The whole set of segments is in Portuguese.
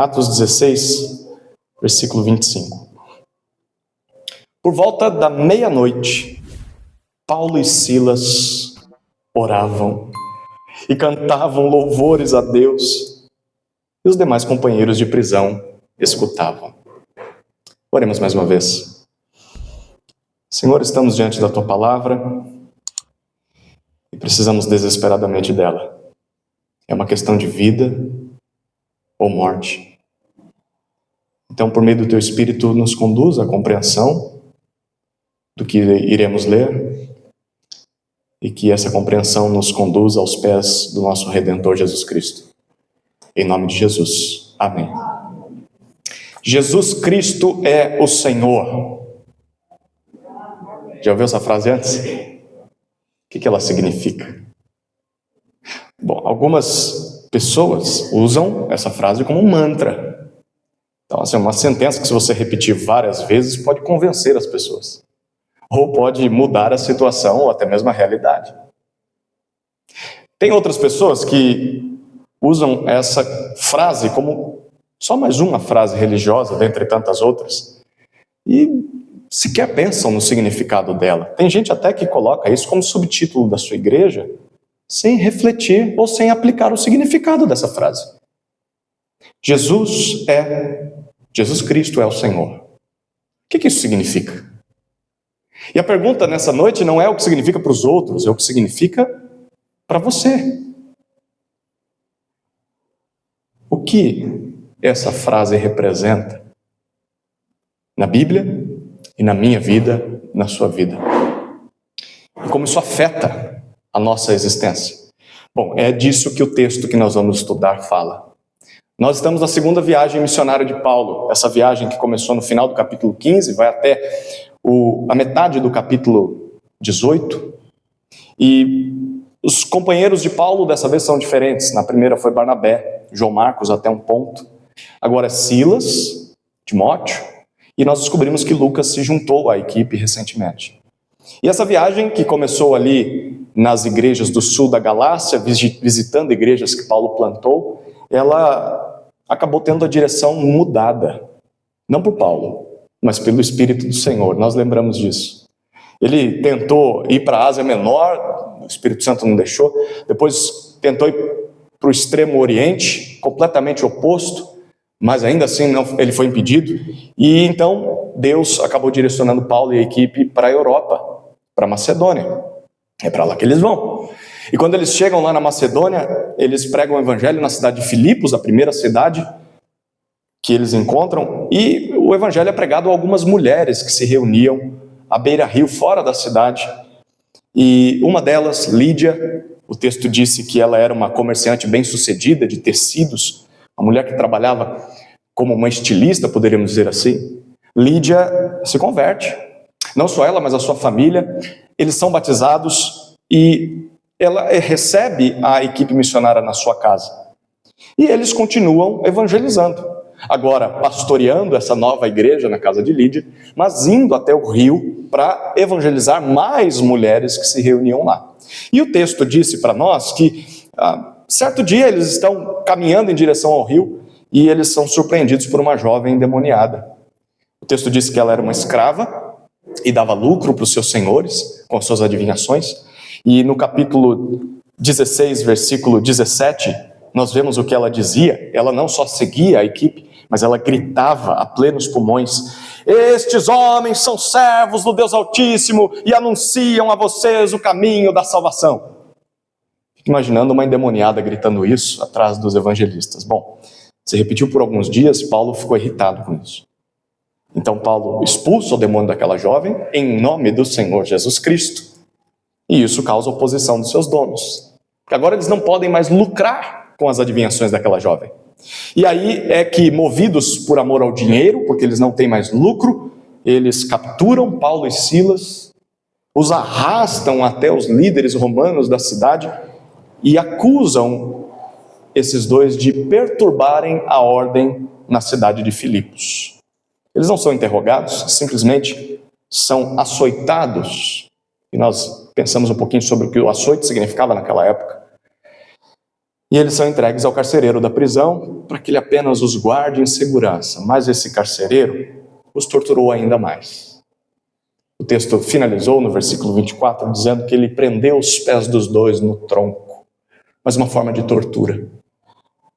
Atos 16, versículo 25. Por volta da meia-noite, Paulo e Silas oravam e cantavam louvores a Deus, e os demais companheiros de prisão escutavam. Oremos mais uma vez. Senhor, estamos diante da Tua Palavra e precisamos desesperadamente dela. É uma questão de vida ou morte. Então, por meio do Teu Espírito, nos conduz à compreensão do que iremos ler e que essa compreensão nos conduza aos pés do nosso Redentor Jesus Cristo. Em nome de Jesus. Amém. Jesus Cristo é o Senhor. Já ouviu essa frase antes? O que ela significa? Bom, algumas pessoas usam essa frase como um mantra. Então, assim, é uma sentença que, se você repetir várias vezes, pode convencer as pessoas. Ou pode mudar a situação, ou até mesmo a realidade. Tem outras pessoas que usam essa frase como só mais uma frase religiosa, dentre tantas outras, e sequer pensam no significado dela. Tem gente até que coloca isso como subtítulo da sua igreja, sem refletir ou sem aplicar o significado dessa frase. Jesus Cristo é o Senhor. O que isso significa? E a pergunta nessa noite não é o que significa para os outros, é o que significa para você. O que essa frase representa na Bíblia e na minha vida, na sua vida? E como isso afeta a nossa existência? Bom, é disso que o texto que nós vamos estudar fala. Nós estamos na segunda viagem missionária de Paulo, essa viagem que começou no final do capítulo 15, vai até a metade do capítulo 18, e os companheiros de Paulo dessa vez são diferentes. Na primeira foi Barnabé, João Marcos até um ponto, agora é Silas, Timóteo, e nós descobrimos que Lucas se juntou à equipe recentemente. E essa viagem, que começou ali nas igrejas do sul da Galácia, visitando igrejas que Paulo plantou, ela acabou tendo a direção mudada, não por Paulo, mas pelo Espírito do Senhor. Nós lembramos disso. Ele tentou ir para a Ásia Menor, o Espírito Santo não deixou. Depois tentou ir para o extremo oriente, completamente oposto, mas ainda assim ele foi impedido. E então Deus acabou direcionando Paulo e a equipe para a Europa, para a Macedônia. É para lá que eles vão. E quando eles chegam lá na Macedônia, eles pregam o evangelho na cidade de Filipos, a primeira cidade que eles encontram, e o evangelho é pregado a algumas mulheres que se reuniam à beira-rio, fora da cidade. E uma delas, Lídia, o texto disse que ela era uma comerciante bem-sucedida de tecidos, uma mulher que trabalhava como uma estilista, poderíamos dizer assim. Lídia se converte, não só ela, mas a sua família. Eles são batizados e ela recebe a equipe missionária na sua casa. E eles continuam evangelizando. Agora pastoreando essa nova igreja na casa de Lídia, mas indo até o rio para evangelizar mais mulheres que se reuniam lá. E o texto disse para nós que, certo dia, eles estão caminhando em direção ao rio e eles são surpreendidos por uma jovem endemoniada. O texto disse que ela era uma escrava e dava lucro para os seus senhores com as suas adivinhações. E no capítulo 16, versículo 17, nós vemos o que ela dizia. Ela não só seguia a equipe, mas ela gritava a plenos pulmões: estes homens são servos do Deus Altíssimo e anunciam a vocês o caminho da salvação. Fico imaginando uma endemoniada gritando isso atrás dos evangelistas. Bom, se repetiu por alguns dias, Paulo ficou irritado com isso. Então Paulo expulsa o demônio daquela jovem em nome do Senhor Jesus Cristo. E isso causa oposição dos seus donos, porque agora eles não podem mais lucrar com as adivinhações daquela jovem. E aí é que, movidos por amor ao dinheiro, porque eles não têm mais lucro, eles capturam Paulo e Silas, os arrastam até os líderes romanos da cidade e acusam esses dois de perturbarem a ordem na cidade de Filipos. Eles não são interrogados, simplesmente são açoitados. E nós pensamos um pouquinho sobre o que o açoite significava naquela época. E eles são entregues ao carcereiro da prisão para que ele apenas os guarde em segurança. Mas esse carcereiro os torturou ainda mais. O texto finalizou no versículo 24, dizendo que ele prendeu os pés dos dois no tronco, mas uma forma de tortura.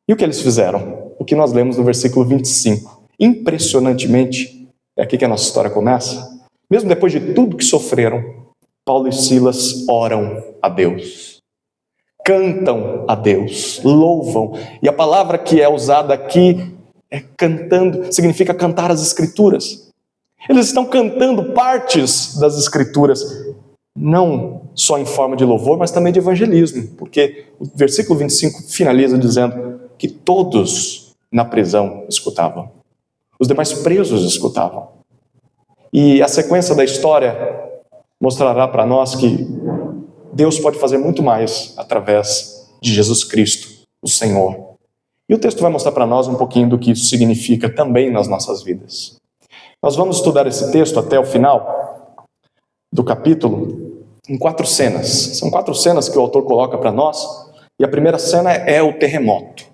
E o que eles fizeram? O que nós lemos no versículo 25. Impressionantemente, é aqui que a nossa história começa. Mesmo depois de tudo que sofreram, Paulo e Silas oram a Deus. Cantam a Deus, louvam. E a palavra que é usada aqui é cantando, significa cantar as Escrituras. Eles estão cantando partes das Escrituras, não só em forma de louvor, mas também de evangelismo, porque o versículo 25 finaliza dizendo que todos na prisão escutavam. Os demais presos escutavam. E a sequência da história mostrará para nós que Deus pode fazer muito mais através de Jesus Cristo, o Senhor. E o texto vai mostrar para nós um pouquinho do que isso significa também nas nossas vidas. Nós vamos estudar esse texto até o final do capítulo em 4 cenas. São 4 cenas que o autor coloca para nós. E a primeira cena é o terremoto.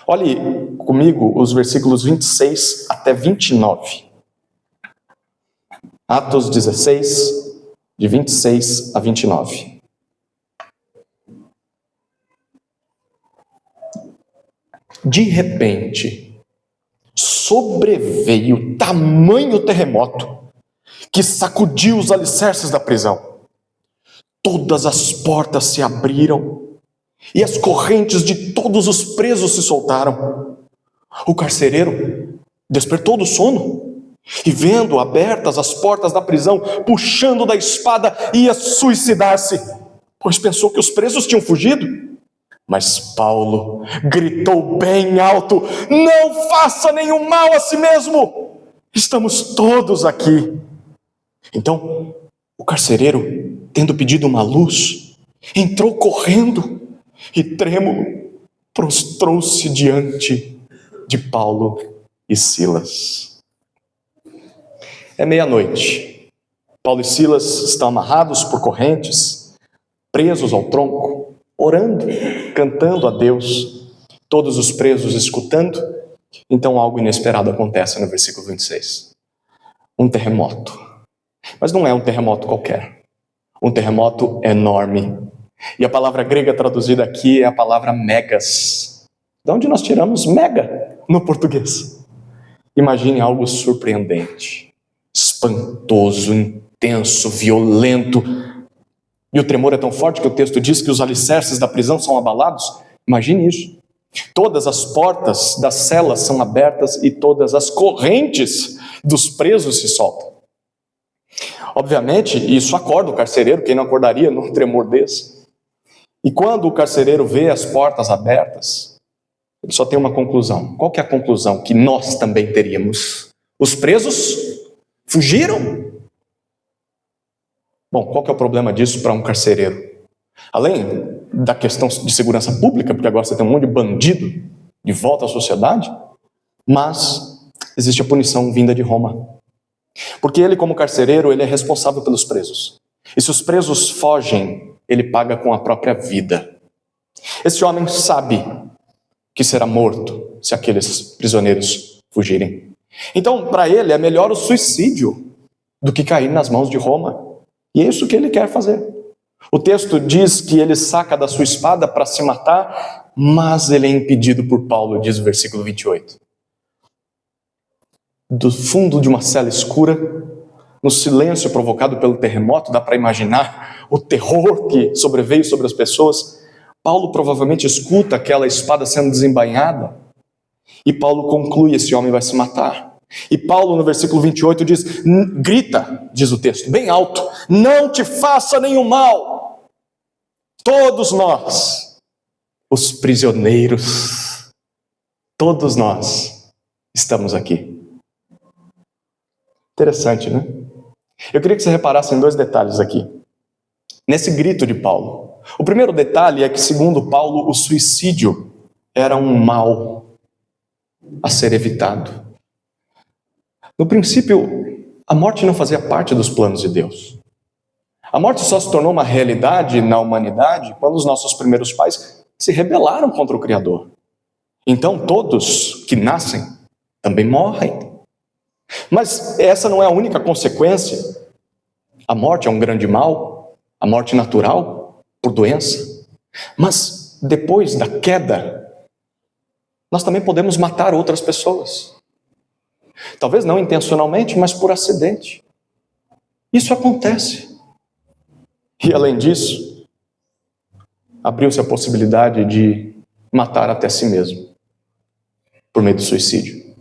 Olhe comigo os versículos 26 até 29. Atos 16, de 26 a 29. De repente, sobreveio tamanho terremoto que sacudiu os alicerces da prisão. Todas as portas se abriram e as correntes de todos os presos se soltaram. O carcereiro despertou do sono e, vendo abertas as portas da prisão, puxando da espada, ia suicidar-se, pois pensou que os presos tinham fugido. Mas Paulo gritou bem alto: não faça nenhum mal a si mesmo, estamos todos aqui. Então o carcereiro, tendo pedido uma luz, entrou correndo e, trêmulo, prostrou-se diante de Paulo e Silas. É meia-noite. Paulo e Silas estão amarrados por correntes, presos ao tronco, orando, cantando a Deus, todos os presos escutando. Então algo inesperado acontece no versículo 26. Um terremoto. Mas não é um terremoto qualquer. Um terremoto enorme. E a palavra grega traduzida aqui é a palavra megas. De onde nós tiramos mega no português? Imagine algo surpreendente, espantoso, intenso, violento. E o tremor é tão forte que o texto diz que os alicerces da prisão são abalados. Imagine isso. Todas as portas das celas são abertas e todas as correntes dos presos se soltam. Obviamente, isso acorda o carcereiro, quem não acordaria num tremor desse? E quando o carcereiro vê as portas abertas, ele só tem uma conclusão. Qual que é a conclusão que nós também teríamos? Os presos fugiram? Bom, qual que é o problema disso para um carcereiro? Além da questão de segurança pública, porque agora você tem um monte de bandido de volta à sociedade, mas existe a punição vinda de Roma. Porque ele, como carcereiro, ele é responsável pelos presos. E se os presos fogem, ele paga com a própria vida. Esse homem sabe que será morto se aqueles prisioneiros fugirem. Então, para ele, é melhor o suicídio do que cair nas mãos de Roma. E é isso que ele quer fazer. O texto diz que ele saca da sua espada para se matar, mas ele é impedido por Paulo, diz o versículo 28. Do fundo de uma cela escura, no silêncio provocado pelo terremoto, dá para imaginar o terror que sobreveio sobre as pessoas. Paulo provavelmente escuta aquela espada sendo desembainhada, e Paulo conclui: esse homem vai se matar. E Paulo, no versículo 28, diz, grita, diz o texto, bem alto: não te faça nenhum mal. Todos nós, os prisioneiros, todos nós estamos aqui. Interessante, né? Eu queria que você reparasse em 2 detalhes aqui, nesse grito de Paulo. O primeiro detalhe é que, segundo Paulo, o suicídio era um mal a ser evitado. No princípio, a morte não fazia parte dos planos de Deus. A morte só se tornou uma realidade na humanidade quando os nossos primeiros pais se rebelaram contra o Criador. Então todos que nascem também morrem. Mas essa não é a única consequência. A morte é um grande mal, a morte natural, por doença. Mas depois da queda, nós também podemos matar outras pessoas. Talvez não intencionalmente, mas por acidente. Isso acontece. E além disso, abriu-se a possibilidade de matar até si mesmo, por meio do suicídio.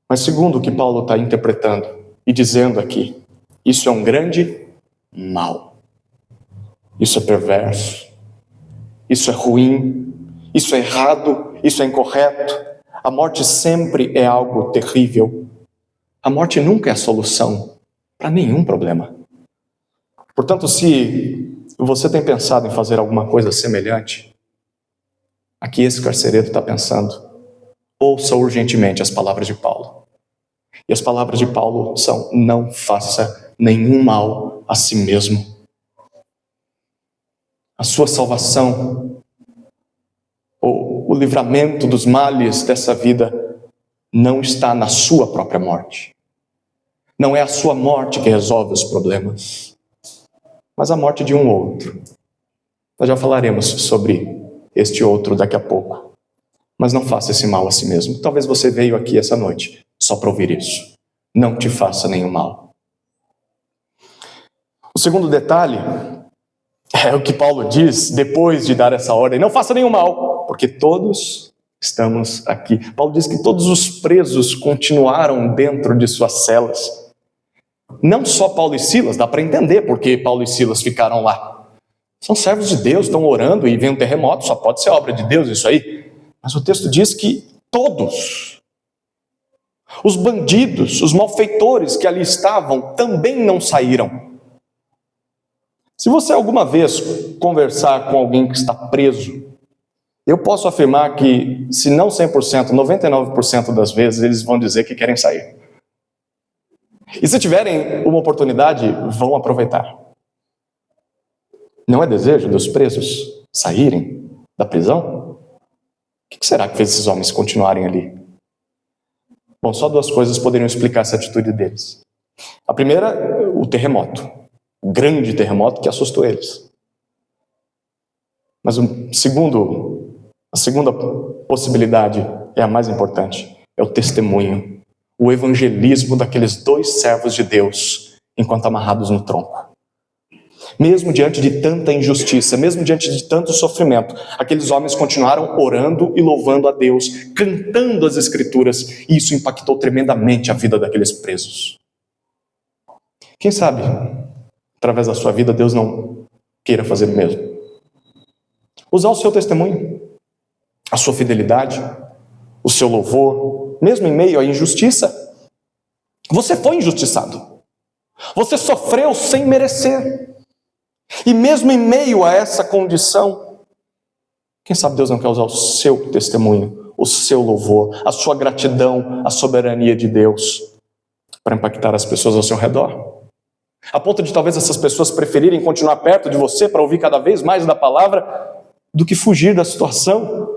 Mas segundo o que Paulo está interpretando e dizendo aqui, isso é um grande mal. Isso é perverso. Isso é ruim. Isso é errado. Isso é incorreto. A morte sempre é algo terrível. A morte nunca é a solução para nenhum problema. Portanto, se você tem pensado em fazer alguma coisa semelhante, aqui esse carcereiro está pensando, ouça urgentemente as palavras de Paulo. E as palavras de Paulo são: não faça nenhum mal a si mesmo. A sua salvação, o livramento dos males dessa vida, não está na sua própria morte. Não é a sua morte que resolve os problemas, mas a morte de um outro. Nós já falaremos sobre este outro daqui a pouco. Mas não faça esse mal a si mesmo. Talvez você veio aqui essa noite só para ouvir isso. Não te faça nenhum mal. O segundo detalhe é o que Paulo diz depois de dar essa ordem: não faça nenhum mal, porque todos estamos aqui. Paulo diz que todos os presos continuaram dentro de suas celas. Não só Paulo e Silas, dá para entender porque Paulo e Silas ficaram lá. São servos de Deus, estão orando e vem um terremoto, só pode ser obra de Deus isso aí. Mas o texto diz que todos, os bandidos, os malfeitores que ali estavam, também não saíram. Se você alguma vez conversar com alguém que está preso, eu posso afirmar que, se não 100%, 99% das vezes, eles vão dizer que querem sair. E se tiverem uma oportunidade, vão aproveitar. Não é desejo dos presos saírem da prisão? O que será que fez esses homens continuarem ali? Bom, só duas coisas poderiam explicar essa atitude deles. A primeira, o terremoto. O grande terremoto que assustou eles. Mas a segunda possibilidade é a mais importante. É o testemunho. O evangelismo daqueles dois servos de Deus enquanto amarrados no tronco. Mesmo diante de tanta injustiça, mesmo diante de tanto sofrimento, aqueles homens continuaram orando e louvando a Deus, cantando as Escrituras, e isso impactou tremendamente a vida daqueles presos. Quem sabe, através da sua vida, Deus não queira fazer o mesmo. Usar o seu testemunho, a sua fidelidade, o seu louvor, mesmo em meio à injustiça. Você foi injustiçado. Você sofreu sem merecer. E mesmo em meio a essa condição, quem sabe Deus não quer usar o seu testemunho, o seu louvor, a sua gratidão à soberania de Deus para impactar as pessoas ao seu redor. A ponto de talvez essas pessoas preferirem continuar perto de você para ouvir cada vez mais da palavra do que fugir da situação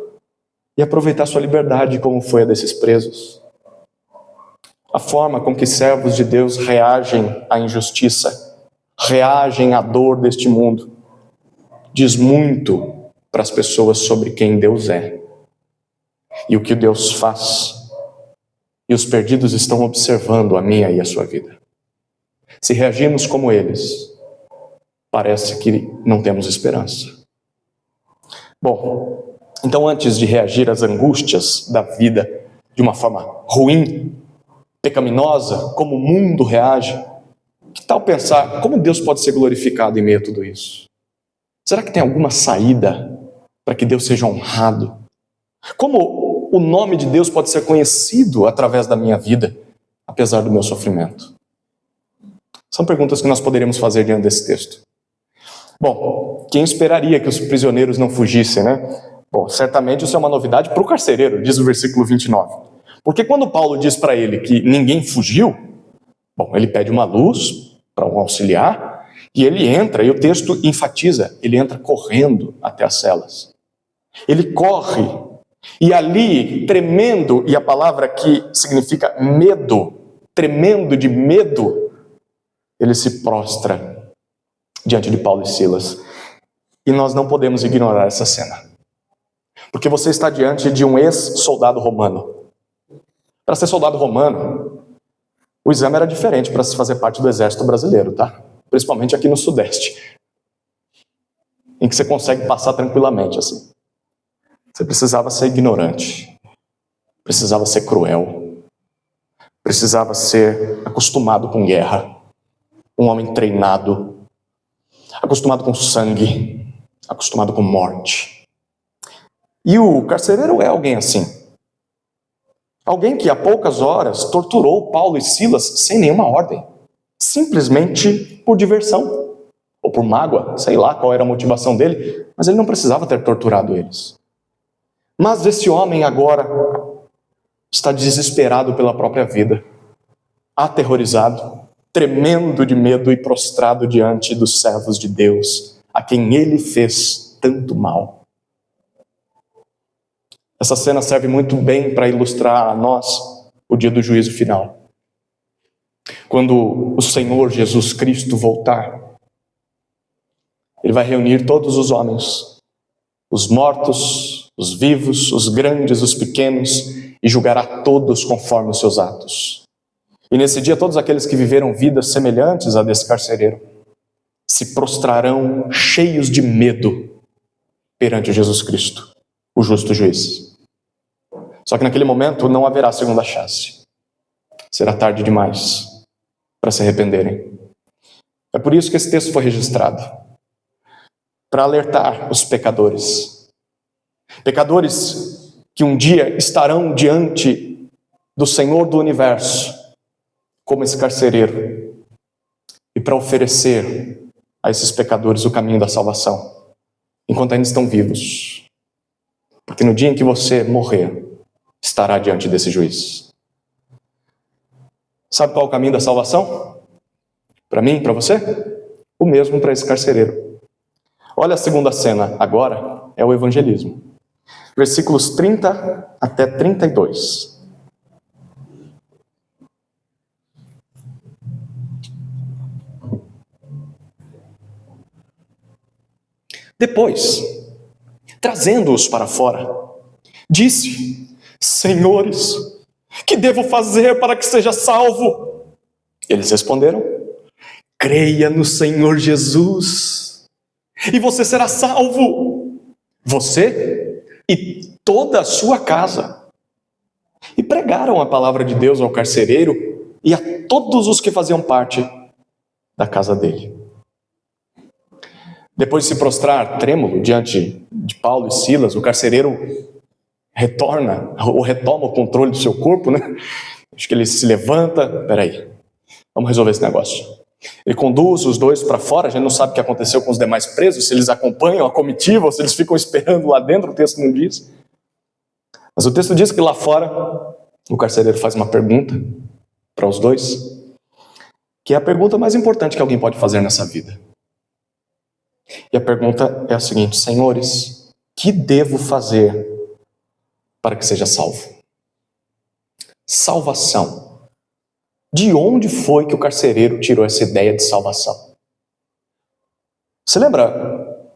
e aproveitar sua liberdade como foi a desses presos. A forma com que servos de Deus reagem à injustiça, reagem à dor deste mundo, diz muito para as pessoas sobre quem Deus é e o que Deus faz. E os perdidos estão observando a minha e a sua vida. Se reagirmos como eles, parece que não temos esperança. Bom, então antes de reagir às angústias da vida de uma forma ruim, pecaminosa, como o mundo reage, que tal pensar como Deus pode ser glorificado em meio a tudo isso? Será que tem alguma saída para que Deus seja honrado? Como o nome de Deus pode ser conhecido através da minha vida, apesar do meu sofrimento? São perguntas que nós poderíamos fazer diante desse texto. Bom, quem esperaria que os prisioneiros não fugissem, né? Bom, certamente isso é uma novidade para o carcereiro, diz o versículo 29. Porque quando Paulo diz para ele que ninguém fugiu, bom, ele pede uma luz para um auxiliar, e ele entra, e o texto enfatiza, ele entra correndo até as celas. Ele corre, e ali, tremendo, e a palavra aqui significa medo, tremendo de medo, ele se prostra diante de Paulo e Silas. E nós não podemos ignorar essa cena, porque você está diante de um ex-soldado romano. Para ser soldado romano, o exame era diferente para se fazer parte do exército brasileiro, tá? Principalmente aqui no Sudeste, em que você consegue passar tranquilamente assim. Você precisava ser ignorante, precisava ser cruel, precisava ser acostumado com guerra, um homem treinado, acostumado com sangue, acostumado com morte. E o carcereiro é alguém assim. Alguém que há poucas horas torturou Paulo e Silas sem nenhuma ordem, simplesmente por diversão, ou por mágoa, sei lá qual era a motivação dele, mas ele não precisava ter torturado eles. Mas esse homem agora está desesperado pela própria vida, aterrorizado, tremendo de medo e prostrado diante dos servos de Deus, a quem ele fez tanto mal. Essa cena serve muito bem para ilustrar a nós o dia do juízo final. Quando o Senhor Jesus Cristo voltar, ele vai reunir todos os homens, os mortos, os vivos, os grandes, os pequenos, e julgará todos conforme os seus atos. E nesse dia todos aqueles que viveram vidas semelhantes a desse carcereiro se prostrarão cheios de medo perante Jesus Cristo, o justo juiz. Só que naquele momento não haverá segunda chance. Será tarde demais para se arrependerem. É por isso que esse texto foi registrado, para alertar os pecadores. Pecadores que um dia estarão diante do Senhor do Universo, como esse carcereiro, e para oferecer a esses pecadores o caminho da salvação, enquanto ainda estão vivos. Porque no dia em que você morrer, estará diante desse juiz. Sabe qual é o caminho da salvação? Para mim, para você? O mesmo para esse carcereiro. Olha a segunda cena, agora é o evangelismo. Versículos 30 até 32. Depois, trazendo-os para fora, disse: Senhores, que devo fazer para que seja salvo? Eles responderam: creia no Senhor Jesus, e você será salvo, você e toda a sua casa. E pregaram a palavra de Deus ao carcereiro e a todos os que faziam parte da casa dele. Depois de se prostrar trêmulo diante de Paulo e Silas, o carcereiro retoma o controle do seu corpo, né? Acho que ele se levanta. Peraí, vamos resolver esse negócio. Ele conduz os dois para fora. A gente não sabe o que aconteceu com os demais presos, se eles acompanham a comitiva ou se eles ficam esperando lá dentro. O texto não diz. Mas o texto diz que lá fora o carcereiro faz uma pergunta para os dois, que é a pergunta mais importante que alguém pode fazer nessa vida. E a pergunta é a seguinte: senhores, que devo fazer para que seja salvo? Salvação. De onde foi que o carcereiro tirou essa ideia de salvação? Você lembra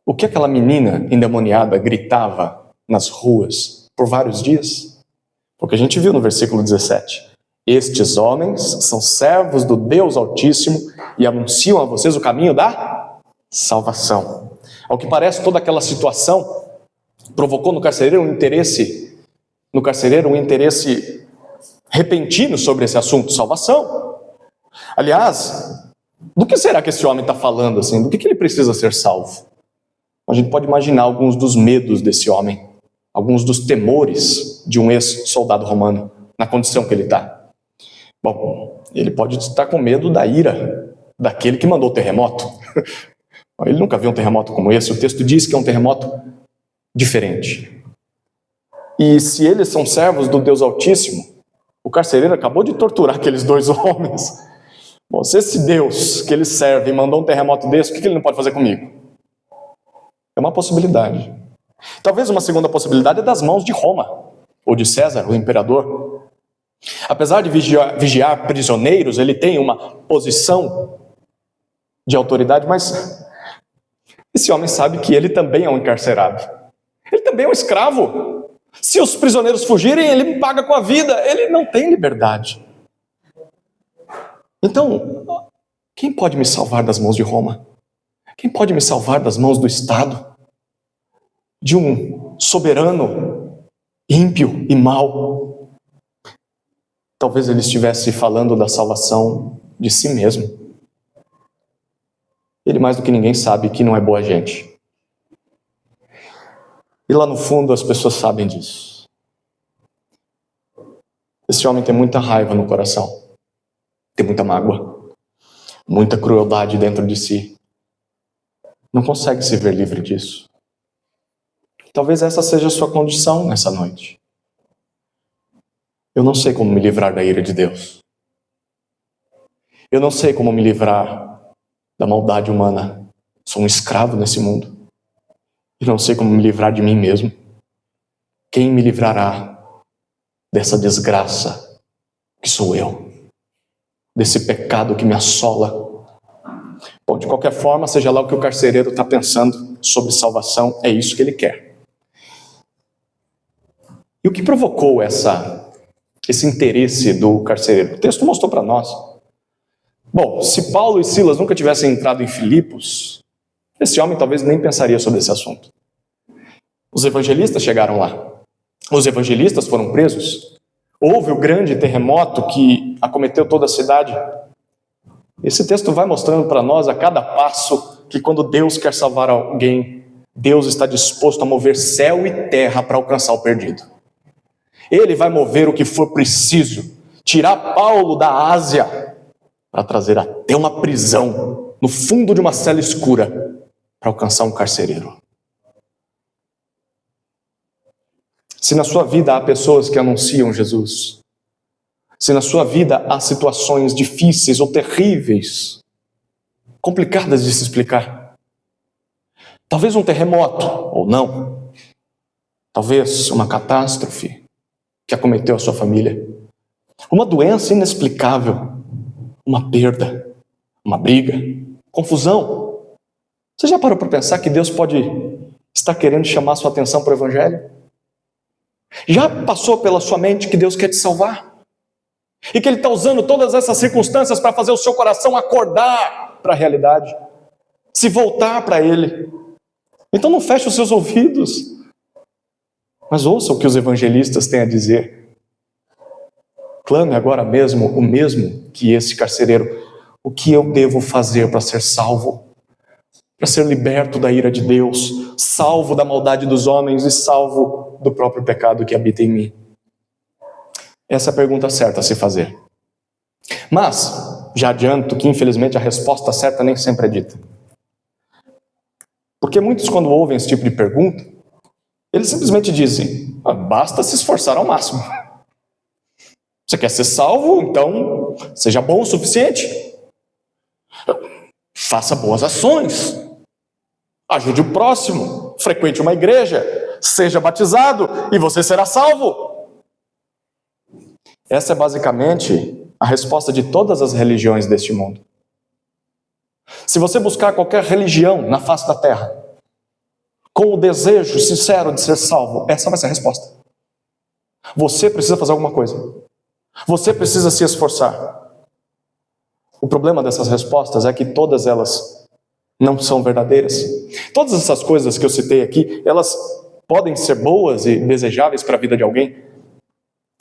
o que aquela menina endemoniada gritava nas ruas por vários dias? Porque a gente viu no versículo 17. Estes homens são servos do Deus Altíssimo e anunciam a vocês o caminho da salvação. Ao que parece, toda aquela situação provocou no carcereiro um interesse repentino sobre esse assunto, salvação. Aliás, do que será que esse homem está falando assim? Do que ele precisa ser salvo? A gente pode imaginar alguns dos medos desse homem, alguns dos temores de um ex-soldado romano, na condição que ele está. Bom, ele pode estar com medo da ira daquele que mandou o terremoto. Ele nunca viu um terremoto como esse. O texto diz que é um terremoto diferente. E se eles são servos do Deus Altíssimo, o carcereiro acabou de torturar aqueles dois homens. Bom, se esse Deus que ele serve mandou um terremoto desse, o que ele não pode fazer comigo? É uma possibilidade. Talvez uma segunda possibilidade é das mãos de Roma, ou de César, o imperador. Apesar de vigiar prisioneiros, ele tem uma posição de autoridade, mas esse homem sabe que ele também é um encarcerado. Ele também é um escravo. Se os prisioneiros fugirem, ele me paga com a vida. Ele não tem liberdade. Então, quem pode me salvar das mãos de Roma? Quem pode me salvar das mãos do Estado? De um soberano ímpio e mau? Talvez ele estivesse falando da salvação de si mesmo. Ele mais do que ninguém sabe que não é boa gente. E lá no fundo as pessoas sabem disso. Esse homem tem muita raiva no coração. Tem muita mágoa. Muita crueldade dentro de si. Não consegue se ver livre disso. Talvez essa seja a sua condição nessa noite. Eu não sei como me livrar da ira de Deus. Eu não sei como me livrar da maldade humana. Sou um escravo nesse mundo. Eu não sei como me livrar de mim mesmo. Quem me livrará dessa desgraça que sou eu? Desse pecado que me assola? Bom, de qualquer forma, seja lá o que o carcereiro está pensando sobre salvação, é isso que ele quer. E o que provocou esse interesse do carcereiro? O texto mostrou para nós. Bom, se Paulo e Silas nunca tivessem entrado em Filipos, esse homem talvez nem pensaria sobre esse assunto. Os evangelistas chegaram lá. Os evangelistas foram presos. Houve o grande terremoto que acometeu toda a cidade. Esse texto vai mostrando para nós a cada passo que quando Deus quer salvar alguém, Deus está disposto a mover céu e terra para alcançar o perdido. Ele vai mover o que for preciso, tirar Paulo da Ásia para trazer até uma prisão, no fundo de uma cela escura, para alcançar um carcereiro. Se na sua vida há pessoas que anunciam Jesus, se na sua vida há situações difíceis ou terríveis, complicadas de se explicar, talvez um terremoto, ou não, talvez uma catástrofe que acometeu a sua família, uma doença inexplicável, uma perda, uma briga, confusão. Você já parou para pensar que Deus pode estar querendo chamar sua atenção para o Evangelho? Já passou pela sua mente que Deus quer te salvar? E que Ele está usando todas essas circunstâncias para fazer o seu coração acordar para a realidade, se voltar para Ele. Então não feche os seus ouvidos, mas ouça o que os evangelistas têm a dizer. Clame agora mesmo o mesmo que esse carcereiro. O que eu devo fazer para ser salvo? Para ser liberto da ira de Deus, salvo da maldade dos homens e salvo do próprio pecado que habita em mim? Essa é a pergunta certa a se fazer. Mas, já adianto que infelizmente a resposta certa nem sempre é dita. Porque muitos, quando ouvem esse tipo de pergunta, eles simplesmente dizem: basta se esforçar ao máximo. Você quer ser salvo? Então seja bom o suficiente. Faça boas ações. Ajude o próximo. Frequente uma igreja. Seja batizado e você será salvo. Essa é basicamente a resposta de todas as religiões deste mundo. Se você buscar qualquer religião na face da terra, com o desejo sincero de ser salvo, essa vai ser a resposta. Você precisa fazer alguma coisa. Você precisa se esforçar. O problema dessas respostas é que todas elas não são verdadeiras. Todas essas coisas que eu citei aqui, elas podem ser boas e desejáveis para a vida de alguém,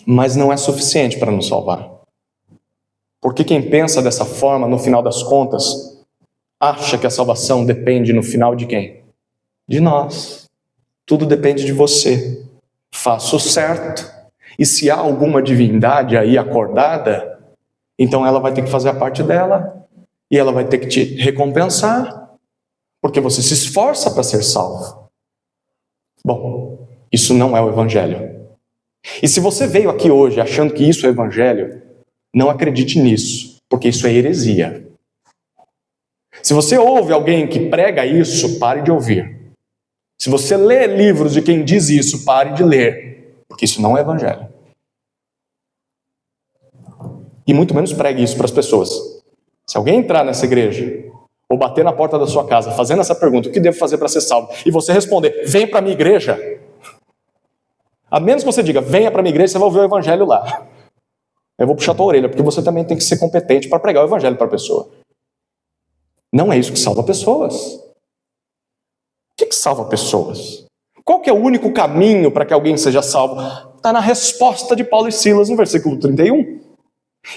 mas não é suficiente para nos salvar. Porque quem pensa dessa forma, no final das contas, acha que a salvação depende no final de quem? De nós. Tudo depende de você. Faça o certo. E se há alguma divindade aí acordada, então ela vai ter que fazer a parte dela. E ela vai ter que te recompensar. Porque você se esforça para ser salvo. Bom, isso não é o Evangelho. E se você veio aqui hoje achando que isso é Evangelho, não acredite nisso, porque isso é heresia. Se você ouve alguém que prega isso, pare de ouvir. Se você lê livros de quem diz isso, pare de ler, porque isso não é evangelho. E muito menos pregue isso para as pessoas. Se alguém entrar nessa igreja, ou bater na porta da sua casa, fazendo essa pergunta, o que devo fazer para ser salvo? E você responder, vem para a minha igreja. A menos que você diga, venha para a minha igreja, você vai ouvir o evangelho lá. Eu vou puxar a tua orelha, porque você também tem que ser competente para pregar o evangelho para a pessoa. Não é isso que salva pessoas. O que salva pessoas? Qual que é o único caminho para que alguém seja salvo? Está na resposta de Paulo e Silas no versículo 31.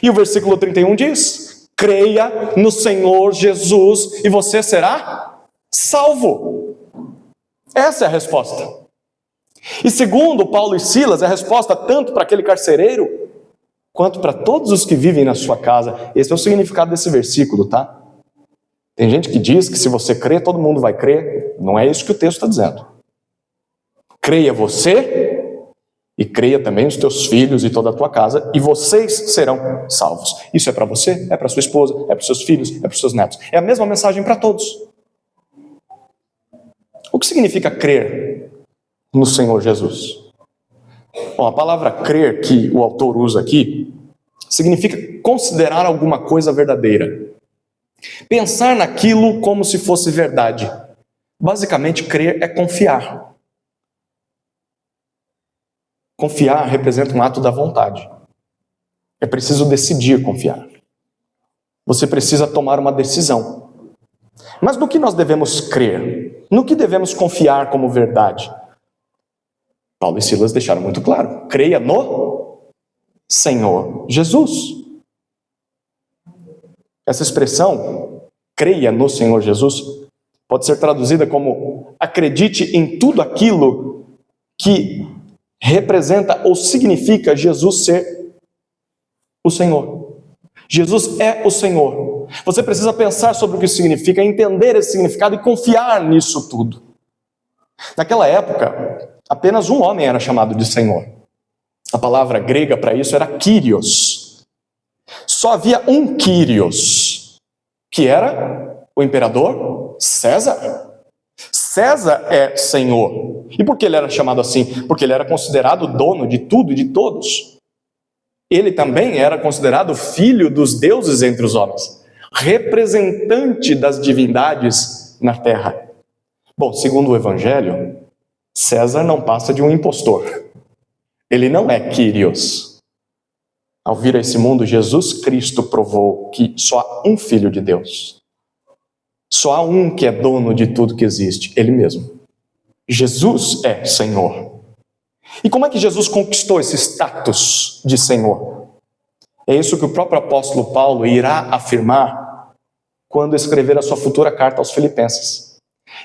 E o versículo 31 diz, creia no Senhor Jesus e você será salvo. Essa é a resposta. E segundo Paulo e Silas, é a resposta tanto para aquele carcereiro, quanto para todos os que vivem na sua casa. Esse é o significado desse versículo, tá? Tem gente que diz que se você crer, todo mundo vai crer. Não é isso que o texto está dizendo. Creia você e creia também os teus filhos e toda a tua casa, e vocês serão salvos. Isso é para você, é para sua esposa, é para os seus filhos, é para os seus netos. É a mesma mensagem para todos. O que significa crer no Senhor Jesus? Bom, a palavra crer que o autor usa aqui significa considerar alguma coisa verdadeira. Pensar naquilo como se fosse verdade. Basicamente, crer é confiar. Confiar representa um ato da vontade. É preciso decidir confiar. Você precisa tomar uma decisão. Mas no que nós devemos crer? No que devemos confiar como verdade? Paulo e Silas deixaram muito claro. Creia no Senhor Jesus. Essa expressão, creia no Senhor Jesus, pode ser traduzida como acredite em tudo aquilo que representa ou significa Jesus ser o Senhor. Jesus é o Senhor. Você precisa pensar sobre o que isso significa, entender esse significado e confiar nisso tudo. Naquela época, apenas um homem era chamado de Senhor. A palavra grega para isso era Kyrios. Só havia um Kyrios, que era o imperador César. César é Senhor. E por que ele era chamado assim? Porque ele era considerado dono de tudo e de todos. Ele também era considerado filho dos deuses entre os homens, representante das divindades na terra. Bom, segundo o Evangelho, César não passa de um impostor. Ele não é Kyrios. Ao vir a esse mundo, Jesus Cristo provou que só há um Filho de Deus. Só há um que é dono de tudo que existe, Ele mesmo. Jesus é Senhor. E como é que Jesus conquistou esse status de Senhor? É isso que o próprio apóstolo Paulo irá afirmar quando escrever a sua futura carta aos Filipenses.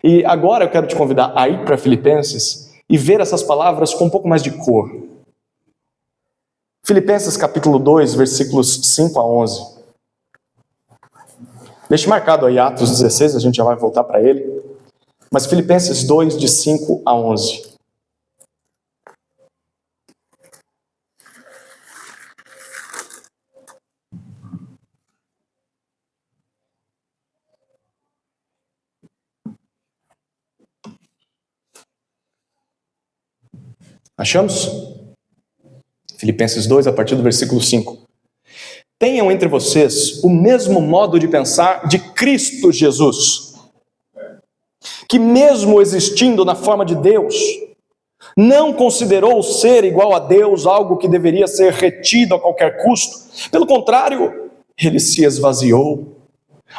E agora eu quero te convidar a ir para Filipenses e ver essas palavras com um pouco mais de cor. Filipenses capítulo 2, versículos 5 a 11. Deixe marcado aí Atos 16, a gente já vai voltar para ele. Mas Filipenses 2, de 5 a 11. Achamos? Filipenses 2, a partir do versículo 5. Tenham entre vocês o mesmo modo de pensar de Cristo Jesus, que mesmo existindo na forma de Deus, não considerou o ser igual a Deus algo que deveria ser retido a qualquer custo. Pelo contrário, ele se esvaziou,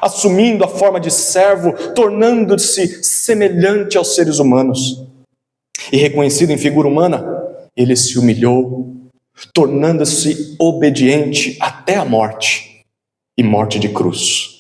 assumindo a forma de servo, tornando-se semelhante aos seres humanos. E reconhecido em figura humana, ele se humilhou, tornando-se obediente até a morte, e morte de cruz.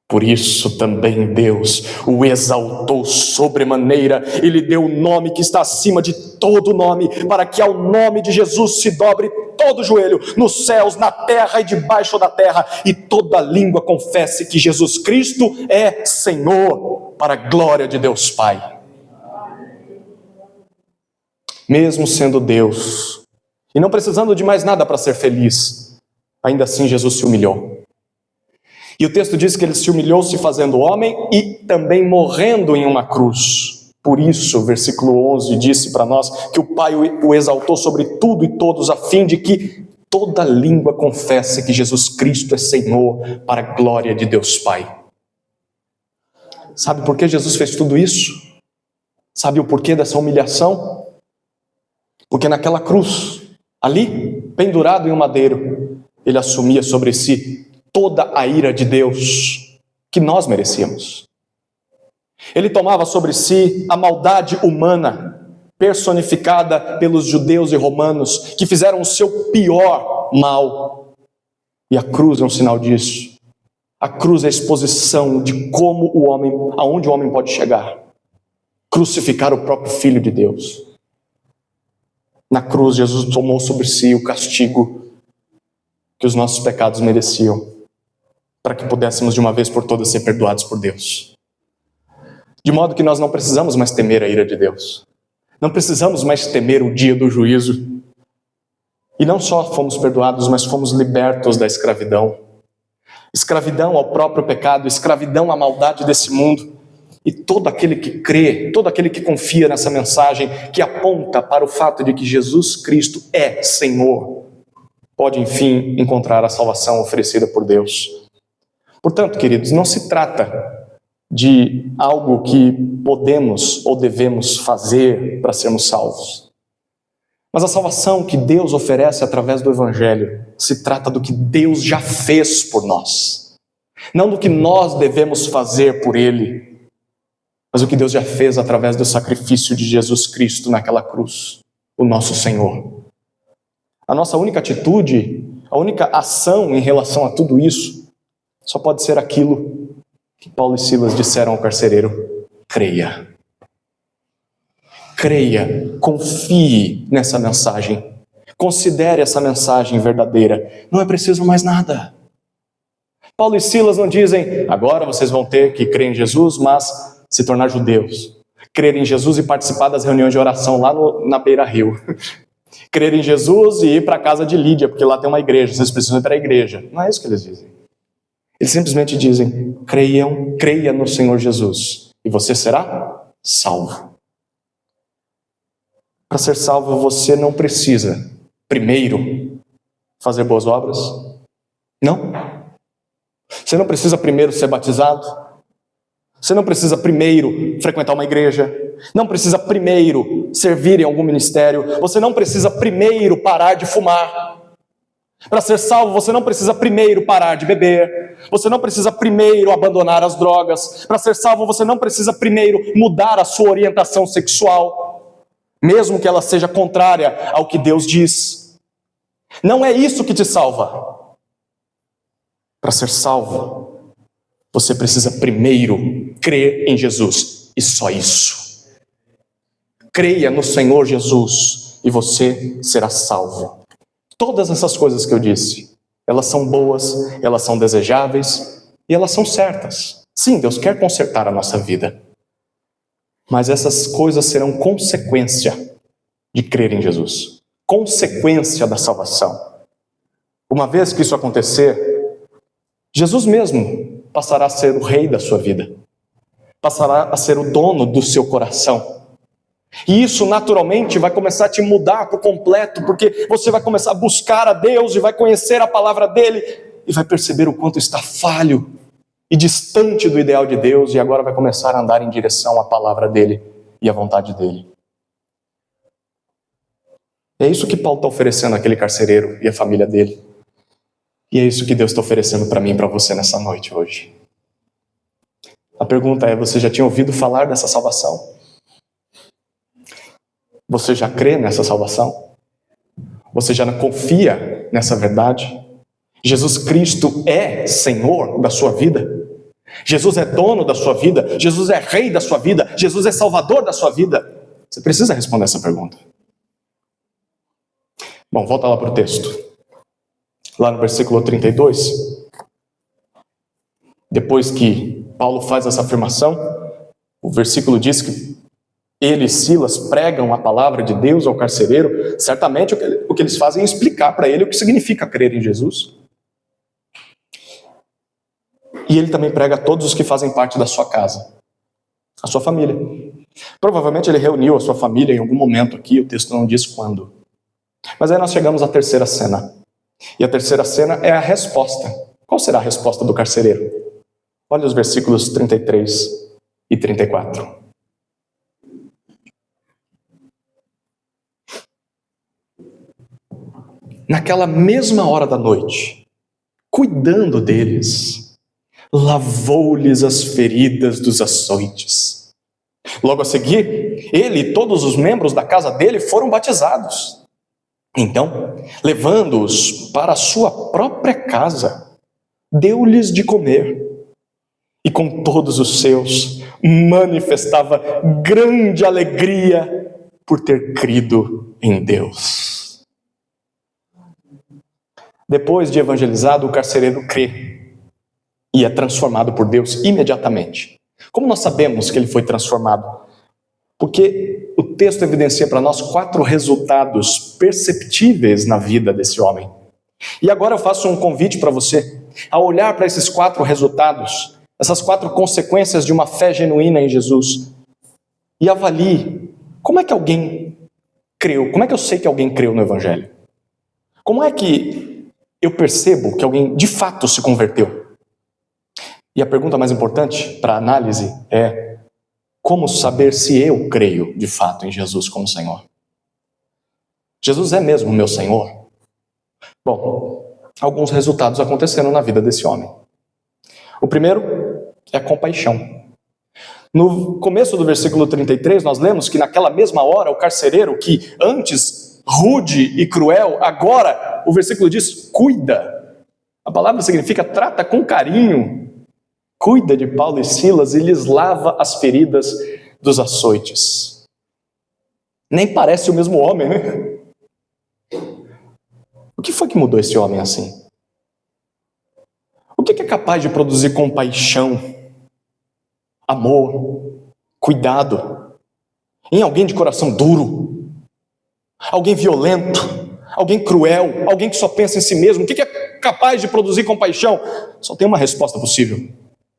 Por isso também Deus o exaltou sobremaneira e lhe deu o nome que está acima de todo nome, para que ao nome de Jesus se dobre todo joelho, nos céus, na terra e debaixo da terra, e toda língua confesse que Jesus Cristo é Senhor, para a glória de Deus Pai. Mesmo sendo Deus, e não precisando de mais nada para ser feliz, ainda assim Jesus se humilhou. E o texto diz que ele se humilhou se fazendo homem e também morrendo em uma cruz. Por isso, o versículo 11 disse para nós que o Pai o exaltou sobre tudo e todos, a fim de que toda língua confesse que Jesus Cristo é Senhor, para a glória de Deus Pai. Sabe por que Jesus fez tudo isso? Sabe o porquê dessa humilhação? Porque naquela cruz, ali, pendurado em um madeiro, ele assumia sobre si toda a ira de Deus que nós merecíamos. Ele tomava sobre si a maldade humana, personificada pelos judeus e romanos, que fizeram o seu pior mal. E a cruz é um sinal disso. A cruz é a exposição de como aonde o homem pode chegar. Crucificar o próprio Filho de Deus. Na cruz, Jesus tomou sobre si o castigo que os nossos pecados mereciam, para que pudéssemos de uma vez por todas ser perdoados por Deus. De modo que nós não precisamos mais temer a ira de Deus. Não precisamos mais temer o dia do juízo. E não só fomos perdoados, mas fomos libertos da escravidão. Escravidão ao próprio pecado, escravidão à maldade desse mundo. E todo aquele que crê, todo aquele que confia nessa mensagem, que aponta para o fato de que Jesus Cristo é Senhor, pode enfim encontrar a salvação oferecida por Deus. Portanto, queridos, não se trata de algo que podemos ou devemos fazer para sermos salvos. Mas a salvação que Deus oferece através do Evangelho se trata do que Deus já fez por nós. Não do que nós devemos fazer por Ele, mas o que Deus já fez através do sacrifício de Jesus Cristo naquela cruz, o nosso Senhor. A nossa única atitude, a única ação em relação a tudo isso, só pode ser aquilo que Paulo e Silas disseram ao carcereiro: creia. Creia, confie nessa mensagem. Considere essa mensagem verdadeira. Não é preciso mais nada. Paulo e Silas não dizem: agora vocês vão ter que crer em Jesus, mas se tornar judeus. Crer em Jesus e participar das reuniões de oração lá na Beira-Rio. Crer em Jesus e ir para a casa de Lídia, porque lá tem uma igreja, vocês precisam ir para a igreja. Não é isso que eles dizem. Eles simplesmente dizem: creia no Senhor Jesus e você será salvo. Para ser salvo, você não precisa, primeiro, fazer boas obras. Não. Você não precisa primeiro ser batizado. Você não precisa primeiro frequentar uma igreja. Não precisa primeiro servir em algum ministério. Você não precisa primeiro parar de fumar. Para ser salvo, você não precisa primeiro parar de beber. Você não precisa primeiro abandonar as drogas. Para ser salvo, você não precisa primeiro mudar a sua orientação sexual, mesmo que ela seja contrária ao que Deus diz. Não é isso que te salva. Para ser salvo, você precisa primeiro crer em Jesus, e só isso. Creia no Senhor Jesus e você será salvo. Todas essas coisas que eu disse, elas são boas, elas são desejáveis e elas são certas. Sim, Deus quer consertar a nossa vida. Mas essas coisas serão consequência de crer em Jesus. Consequência da salvação. Uma vez que isso acontecer, Jesus mesmo passará a ser o rei da sua vida. Passará a ser o dono do seu coração. E isso naturalmente vai começar a te mudar por completo, porque você vai começar a buscar a Deus e vai conhecer a palavra dele e vai perceber o quanto está falho e distante do ideal de Deus, e agora vai começar a andar em direção à palavra dele e à vontade dele. É isso que Paulo está oferecendo àquele carcereiro e à família dele. E é isso que Deus está oferecendo para mim e para você nessa noite hoje. A pergunta é: você já tinha ouvido falar dessa salvação? Você já crê nessa salvação? Você já confia nessa verdade? Jesus Cristo é Senhor da sua vida? Jesus é dono da sua vida? Jesus é rei da sua vida? Jesus é salvador da sua vida? Você precisa responder essa pergunta. Bom, volta lá para o texto. Lá no versículo 32. Depois que Paulo faz essa afirmação, o versículo diz que ele e Silas pregam a palavra de Deus ao carcereiro. Certamente o que eles fazem é explicar para ele o que significa crer em Jesus. E ele também prega a todos os que fazem parte da sua casa, a sua família. Provavelmente ele reuniu a sua família em algum momento aqui, o texto não diz quando. Mas aí nós chegamos à terceira cena. E a terceira cena é a resposta. Qual será a resposta do carcereiro? Olha os versículos 33 e 34. Naquela mesma hora da noite, cuidando deles, lavou-lhes as feridas dos açoites. Logo a seguir, ele e todos os membros da casa dele foram batizados. Então, levando-os para a sua própria casa, deu-lhes de comer. E com todos os seus, manifestava grande alegria por ter crido em Deus. Depois de evangelizado, o carcereiro crê e é transformado por Deus imediatamente. Como nós sabemos que ele foi transformado? Porque o texto evidencia para nós 4 resultados perceptíveis na vida desse homem. E agora eu faço um convite para você a olhar para esses 4 resultados, essas 4 consequências de uma fé genuína em Jesus, e avalie como é que alguém creu, como é que eu sei que alguém creu no Evangelho? Como é que eu percebo que alguém de fato se converteu? E a pergunta mais importante para a análise é: como saber se eu creio de fato em Jesus como Senhor? Jesus é mesmo meu Senhor? Bom, alguns resultados aconteceram na vida desse homem. O primeiro é a compaixão. No começo do versículo 33, nós lemos que naquela mesma hora o carcereiro, que antes rude e cruel, agora o versículo diz cuida. A palavra significa trata com carinho. Cuida de Paulo e Silas e lhes lava as feridas dos açoites. Nem parece o mesmo homem, né? O que foi que mudou esse homem assim? O que é capaz de produzir compaixão, amor, cuidado em alguém de coração duro, alguém violento, alguém cruel, alguém que só pensa em si mesmo? O que é capaz de produzir compaixão? Só tem uma resposta possível.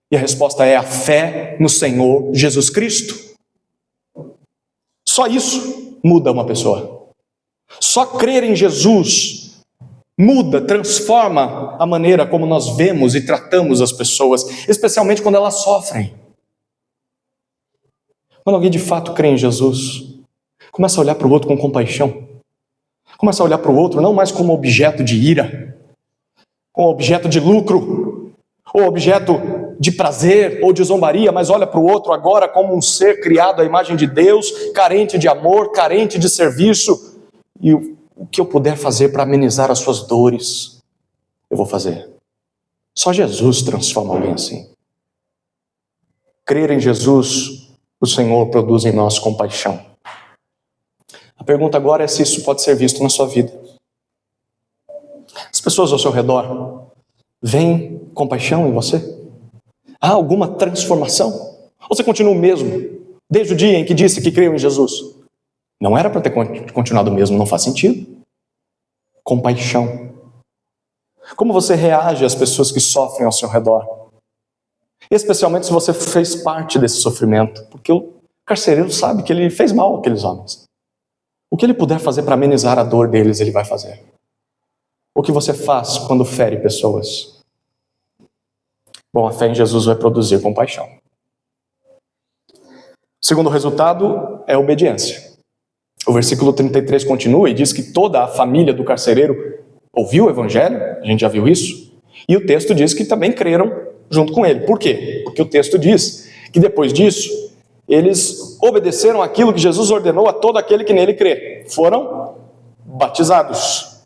E a resposta é a fé no Senhor Jesus Cristo. Só isso muda uma pessoa. Só crer em Jesus muda, transforma a maneira como nós vemos e tratamos as pessoas, especialmente quando elas sofrem. Quando alguém de fato crê em Jesus, começa a olhar para o outro com compaixão. Começa a olhar para o outro não mais como objeto de ira, como objeto de lucro, ou objeto de prazer ou de zombaria, mas olha para o outro agora como um ser criado à imagem de Deus, carente de amor, carente de serviço. E o que eu puder fazer para amenizar as suas dores, eu vou fazer. Só Jesus transforma alguém assim. Crer em Jesus, o Senhor produz em nós compaixão. A pergunta agora é se isso pode ser visto na sua vida. As pessoas ao seu redor veem compaixão em você? Há alguma transformação? Ou você continua o mesmo, desde o dia em que disse que creu em Jesus? Não era para ter continuado o mesmo, não faz sentido. Compaixão. Como você reage às pessoas que sofrem ao seu redor? Especialmente se você fez parte desse sofrimento, porque o carcereiro sabe que ele fez mal àqueles homens. O que ele puder fazer para amenizar a dor deles, ele vai fazer. O que você faz quando fere pessoas? Bom, a fé em Jesus vai produzir compaixão. O segundo resultado é a obediência. O versículo 33 continua e diz que toda a família do carcereiro ouviu o evangelho, a gente já viu isso, e o texto diz que também creram junto com ele. Por quê? Porque o texto diz que depois disso, eles obedeceram aquilo que Jesus ordenou a todo aquele que nele crê. Foram batizados.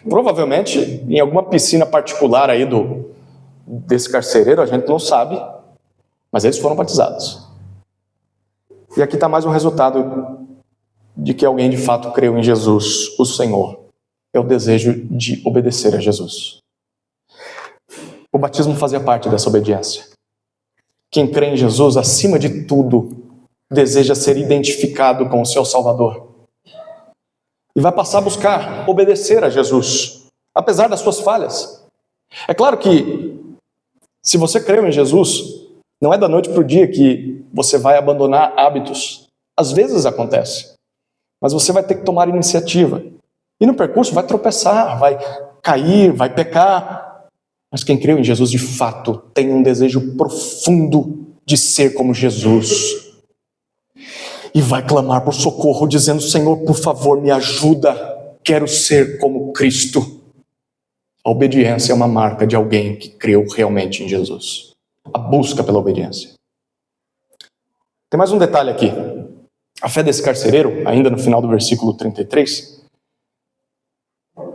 Provavelmente em alguma piscina particular aí desse carcereiro, a gente não sabe, mas eles foram batizados. E aqui está mais um resultado de que alguém de fato creu em Jesus, o Senhor. É o desejo de obedecer a Jesus. O batismo fazia parte dessa obediência. Quem crê em Jesus, acima de tudo, deseja ser identificado com o seu Salvador. E vai passar a buscar obedecer a Jesus, apesar das suas falhas. É claro que se você creu em Jesus, não é da noite para o dia que você vai abandonar hábitos, Às vezes acontece, mas você vai ter que tomar iniciativa. E no percurso vai tropeçar, vai cair, vai pecar. Mas quem creu em Jesus de fato tem um desejo profundo de ser como Jesus. E vai clamar por socorro, dizendo: Senhor, por favor, me ajuda, quero ser como Cristo. A obediência é uma marca de alguém que creu realmente em Jesus. A busca pela obediência. Tem mais um detalhe aqui. A fé desse carcereiro, ainda no final do versículo 33,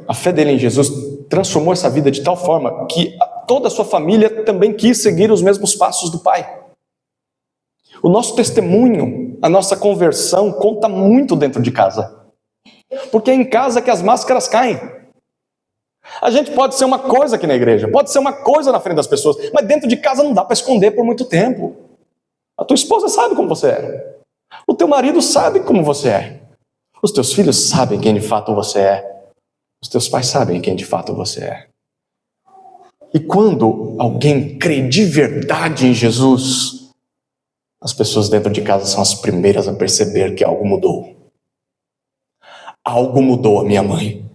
a fé dele em Jesus transformou essa vida de tal forma que toda a sua família também quis seguir os mesmos passos do Pai. O nosso testemunho, a nossa conversão conta muito dentro de casa. Porque é em casa que as máscaras caem. A gente pode ser uma coisa aqui na igreja, pode ser uma coisa na frente das pessoas, mas dentro de casa não dá para esconder por muito tempo. A tua esposa sabe como você é. O teu marido sabe como você é. Os teus filhos sabem quem de fato você é. Os teus pais sabem quem de fato você é. E quando alguém crê de verdade em Jesus, as pessoas dentro de casa são as primeiras a perceber que algo mudou. Algo mudou a minha mãe.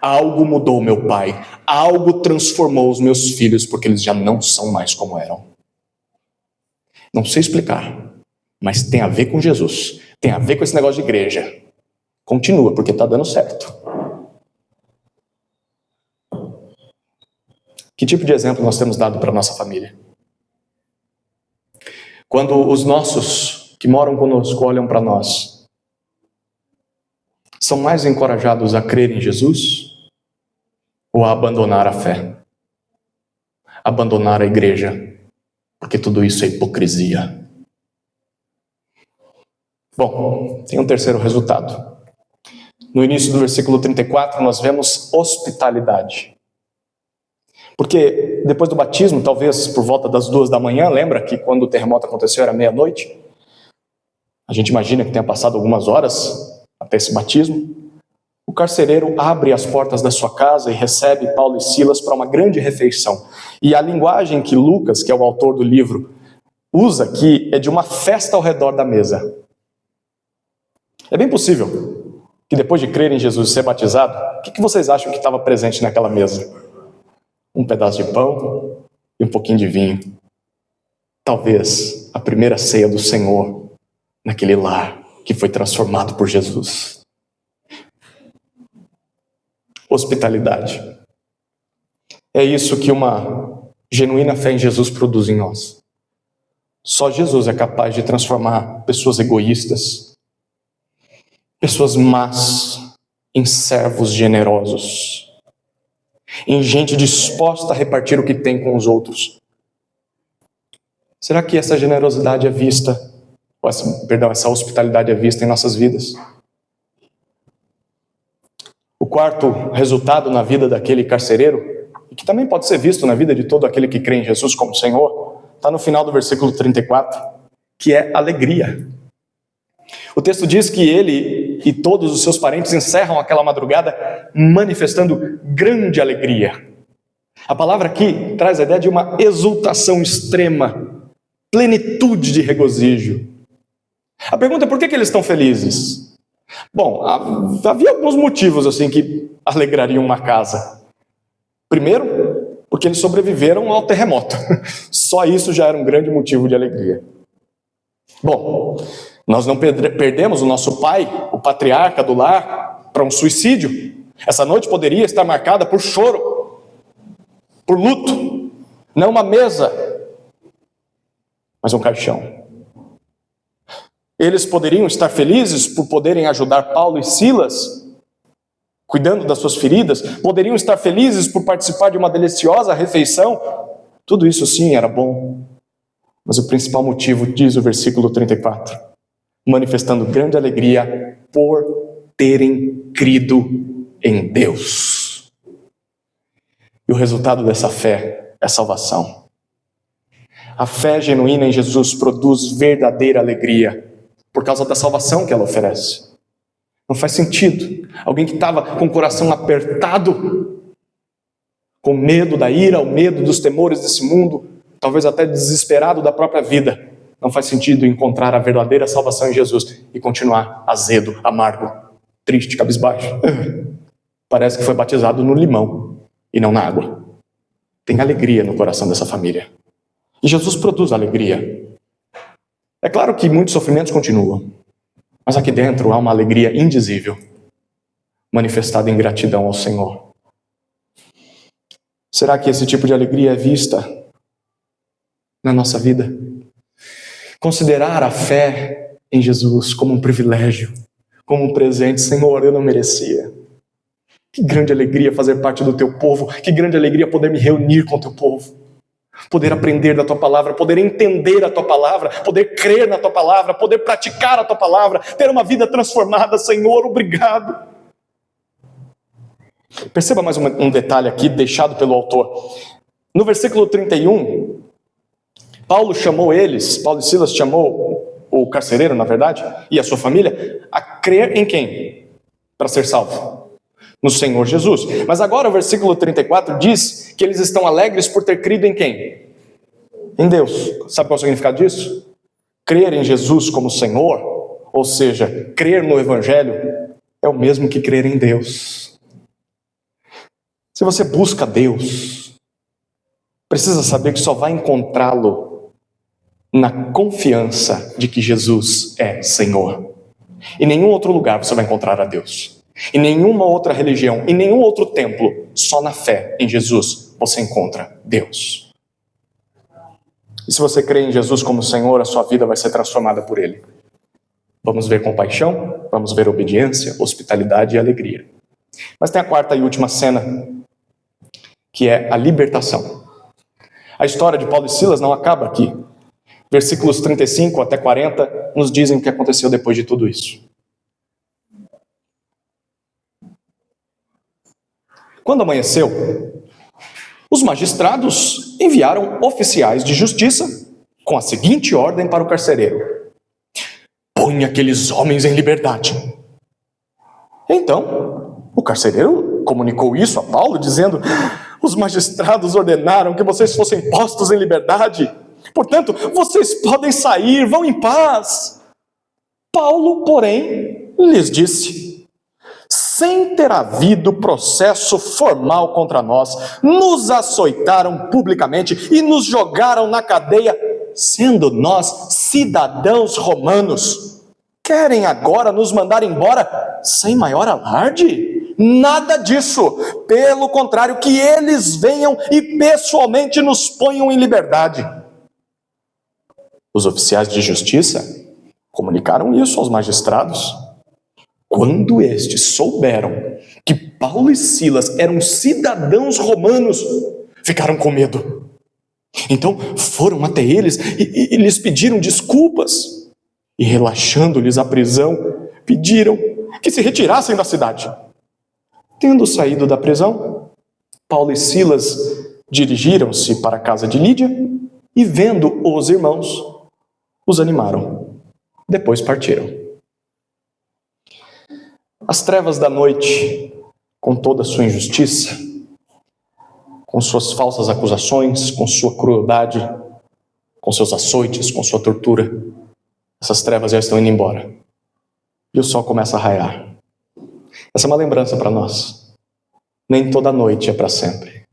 Algo mudou meu pai. Algo transformou os meus filhos, porque eles já não são mais como eram. Não sei explicar, mas tem a ver com Jesus. Tem a ver com esse negócio de igreja. Continua, porque está dando certo. Que tipo de exemplo nós temos dado para a nossa família? Quando os nossos que moram conosco olham para nós, são mais encorajados a crer em Jesus ou a abandonar a fé? Abandonar a igreja, porque tudo isso é hipocrisia. Bom, tem um terceiro resultado. No início do versículo 34, nós vemos hospitalidade. Porque depois do batismo, talvez por volta das 2 da manhã, lembra que quando o terremoto aconteceu era meia-noite? A gente imagina que tenha passado algumas horas até esse batismo. O carcereiro abre as portas da sua casa e recebe Paulo e Silas para uma grande refeição. E a linguagem que Lucas, que é o autor do livro, usa aqui é de uma festa ao redor da mesa. É bem possível que depois de crer em Jesus e ser batizado, o que vocês acham que estava presente naquela mesa? Um pedaço de pão e um pouquinho de vinho. Talvez a primeira ceia do Senhor naquele lar que foi transformado por Jesus. Hospitalidade. É isso que uma genuína fé em Jesus produz em nós. Só Jesus é capaz de transformar pessoas egoístas, pessoas más, em servos generosos, em gente disposta a repartir o que tem com os outros. Será que essa generosidade é vista, essa hospitalidade é vista em nossas vidas? O quarto resultado na vida daquele carcereiro, e que também pode ser visto na vida de todo aquele que crê em Jesus como Senhor, está no final do versículo 34, que é alegria. O texto diz que ele e todos os seus parentes encerram aquela madrugada manifestando grande alegria. A palavra aqui traz a ideia de uma exultação extrema, plenitude de regozijo. A pergunta é: por que eles estão felizes? Bom, havia alguns motivos assim que alegrariam uma casa. Primeiro, porque eles sobreviveram ao terremoto. Só isso já era um grande motivo de alegria. Bom, nós não perdemos o nosso pai, o patriarca do lar, para um suicídio. Essa noite poderia estar marcada por choro, por luto, não uma mesa, mas um caixão. Eles poderiam estar felizes por poderem ajudar Paulo e Silas, cuidando das suas feridas, poderiam estar felizes por participar de uma deliciosa refeição. Tudo isso sim era bom, mas o principal motivo, diz o versículo 34, manifestando grande alegria por terem crido em Deus. E o resultado dessa fé é salvação. A fé genuína em Jesus produz verdadeira alegria por causa da salvação que ela oferece. Não faz sentido alguém que estava com o coração apertado, com medo da ira, o medo dos temores desse mundo, talvez até desesperado da própria vida, Não faz sentido encontrar a verdadeira salvação em Jesus e continuar azedo, amargo, triste, cabisbaixo. Parece que foi batizado no limão e não na água. Tem alegria no coração dessa família. E Jesus produz alegria. É claro que muitos sofrimentos continuam, mas aqui dentro há uma alegria indizível, manifestada em gratidão ao Senhor. Será que esse tipo de alegria é vista na nossa vida? Considerar a fé em Jesus como um privilégio, como um presente. Senhor, eu não merecia. Que grande alegria fazer parte do teu povo, que grande alegria poder me reunir com o teu povo, poder aprender da tua palavra, poder entender a tua palavra, poder crer na tua palavra, poder praticar a tua palavra, ter uma vida transformada. Senhor, obrigado. Perceba mais um detalhe aqui deixado pelo autor. No versículo 31, Paulo e Silas chamou o carcereiro, na verdade, e a sua família, a crer em quem? Para ser salvo? No Senhor Jesus. Mas agora o versículo 34 diz que eles estão alegres por ter crido em quem? Em Deus. Sabe qual é o significado disso? Crer em Jesus como Senhor, ou seja, crer no Evangelho, é o mesmo que crer em Deus. Se você busca Deus, precisa saber que só vai encontrá-lo na confiança de que Jesus é Senhor. Em nenhum outro lugar você vai encontrar a Deus. Em nenhuma outra religião, em nenhum outro templo, só na fé em Jesus você encontra Deus. E se você crê em Jesus como Senhor, a sua vida vai ser transformada por Ele. Vamos ver compaixão, vamos ver obediência, hospitalidade e alegria. Mas tem a quarta e última cena, que é a libertação. A história de Paulo e Silas não acaba aqui. Versículos 35 até 40 nos dizem o que aconteceu depois de tudo isso. Quando amanheceu, os magistrados enviaram oficiais de justiça com a seguinte ordem para o carcereiro: põe aqueles homens em liberdade. Então, o carcereiro comunicou isso a Paulo, dizendo: os magistrados ordenaram que vocês fossem postos em liberdade. Portanto, vocês podem sair, vão em paz. Paulo, porém, lhes disse: sem ter havido processo formal contra nós, nos açoitaram publicamente e nos jogaram na cadeia, sendo nós cidadãos romanos. Querem agora nos mandar embora sem maior alarde? Nada disso. Pelo contrário, que eles venham e pessoalmente nos ponham em liberdade. Os oficiais de justiça comunicaram isso aos magistrados. Quando estes souberam que Paulo e Silas eram cidadãos romanos, ficaram com medo. Então foram até eles e lhes pediram desculpas. E relaxando-lhes a prisão, pediram que se retirassem da cidade. Tendo saído da prisão, Paulo e Silas dirigiram-se para a casa de Lídia e, vendo os irmãos, os animaram. Depois partiram. As trevas da noite, com toda a sua injustiça, com suas falsas acusações, com sua crueldade, com seus açoites, com sua tortura, essas trevas já estão indo embora. E o sol começa a raiar. Essa é uma lembrança para nós. Nem toda noite é para sempre.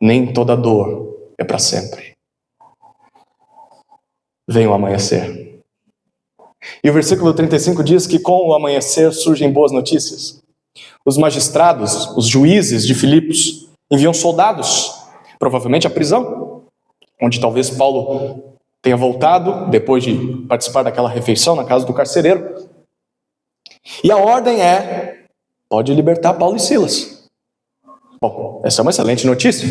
Nem toda dor é para sempre. Vem o amanhecer. E o versículo 35 diz que com o amanhecer surgem boas notícias. Os magistrados, os juízes de Filipos, enviam soldados, provavelmente à prisão, onde talvez Paulo tenha voltado, depois de participar daquela refeição na casa do carcereiro. E a ordem é: pode libertar Paulo e Silas. Bom, essa é uma excelente notícia.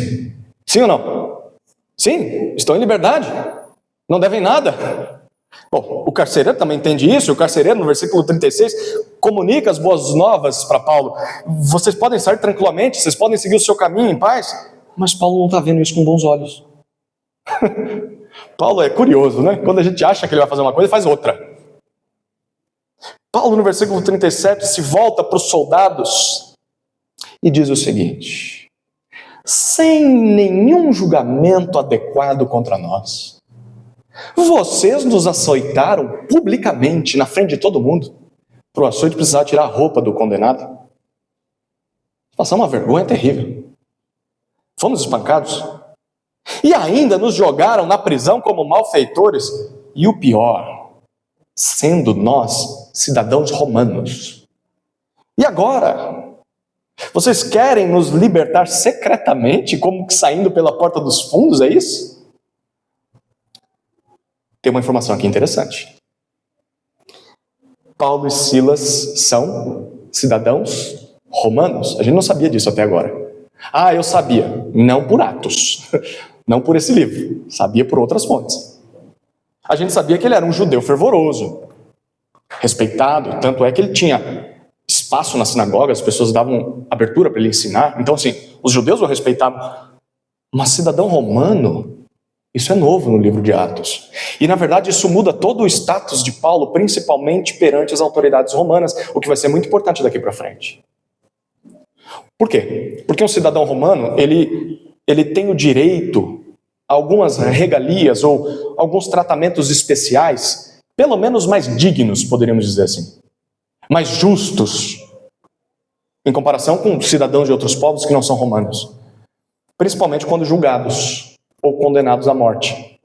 Sim ou não? Sim, estão em liberdade. Não devem nada. Bom, o carcereiro também entende isso. O carcereiro, no versículo 36, comunica as boas novas para Paulo. Vocês podem sair tranquilamente, vocês podem seguir o seu caminho em paz. Mas Paulo não está vendo isso com bons olhos. Paulo é curioso, né? Quando a gente acha que ele vai fazer uma coisa, ele faz outra. Paulo, no versículo 37, se volta para os soldados e diz o seguinte: sem nenhum julgamento adequado contra nós, Vocês nos açoitaram publicamente, na frente de todo mundo. Para o açoite precisar tirar a roupa do condenado. Passar uma vergonha terrível. Fomos espancados. E ainda nos jogaram na prisão como malfeitores. E o pior, sendo nós cidadãos romanos. E agora? Vocês querem nos libertar secretamente, como que saindo pela porta dos fundos, é isso? Tem uma informação aqui interessante. Paulo e Silas são cidadãos romanos. A gente não sabia disso até agora. Ah, eu sabia. Não por Atos. Não por esse livro. Sabia por outras fontes. A gente sabia que ele era um judeu fervoroso, respeitado. Tanto é que ele tinha espaço na sinagoga, as pessoas davam abertura para ele ensinar. Então, assim, os judeus o respeitavam. Mas cidadão romano, isso é novo no livro de Atos. E, na verdade, isso muda todo o status de Paulo, principalmente perante as autoridades romanas, o que vai ser muito importante daqui para frente. Por quê? Porque um cidadão romano, ele tem o direito a algumas regalias ou alguns tratamentos especiais, pelo menos mais dignos, poderíamos dizer assim. Mais justos, em comparação com cidadãos de outros povos que não são romanos. Principalmente quando julgados ou condenados à morte.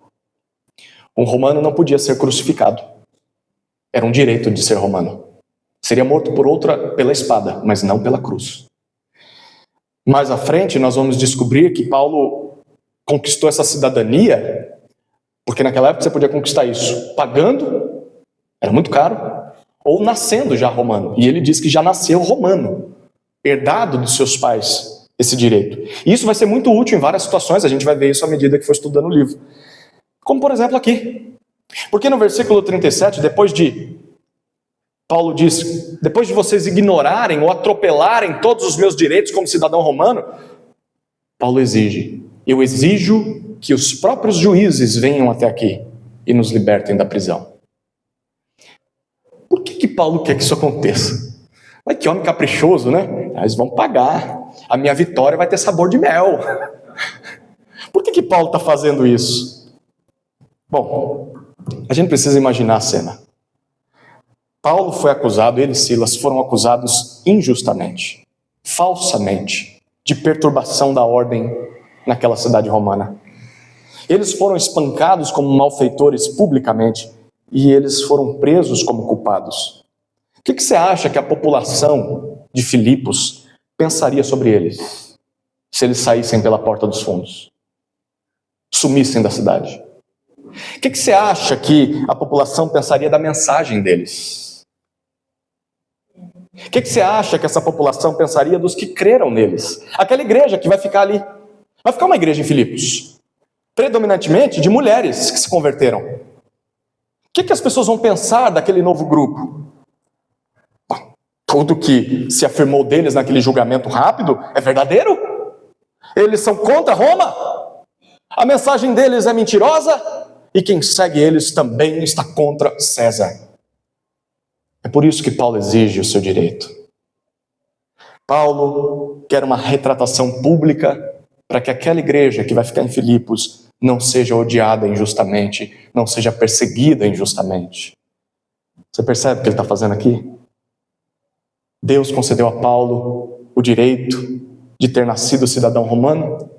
Um romano não podia ser crucificado. Era um direito de ser romano. Seria morto pela espada, mas não pela cruz. Mais à frente nós vamos descobrir que Paulo conquistou essa cidadania, porque naquela época você podia conquistar isso pagando, era muito caro, ou nascendo já romano. E ele diz que já nasceu romano, herdado dos seus pais esse direito. E isso vai ser muito útil em várias situações, a gente vai ver isso à medida que for estudando o livro. Como por exemplo aqui. Porque no versículo 37, Paulo diz, depois de vocês ignorarem ou atropelarem todos os meus direitos como cidadão romano, Paulo exige, eu exijo que os próprios juízes venham até aqui e nos libertem da prisão. Por que Paulo quer que isso aconteça? Mas que homem caprichoso, né? Eles vão pagar, a minha vitória vai ter sabor de mel. Por que Paulo está fazendo isso? Bom, a gente precisa imaginar a cena. Paulo foi acusado, ele e Silas foram acusados injustamente, falsamente, de perturbação da ordem naquela cidade romana. Eles foram espancados como malfeitores publicamente e eles foram presos como culpados. O que você acha que a população de Filipos pensaria sobre eles, se eles saíssem pela porta dos fundos, sumissem da cidade? O que você acha que a população pensaria da mensagem deles? O que você acha que essa população pensaria dos que creram neles? Aquela igreja que vai ficar ali. Vai ficar uma igreja em Filipos, predominantemente de mulheres que se converteram. O que as pessoas vão pensar daquele novo grupo? Tudo que se afirmou deles naquele julgamento rápido é verdadeiro? Eles são contra Roma? A mensagem deles é mentirosa? E quem segue eles também está contra César. É por isso que Paulo exige o seu direito. Paulo quer uma retratação pública para que aquela igreja que vai ficar em Filipos não seja odiada injustamente, não seja perseguida injustamente. Você percebe o que ele está fazendo aqui? Deus concedeu a Paulo o direito de ter nascido cidadão romano.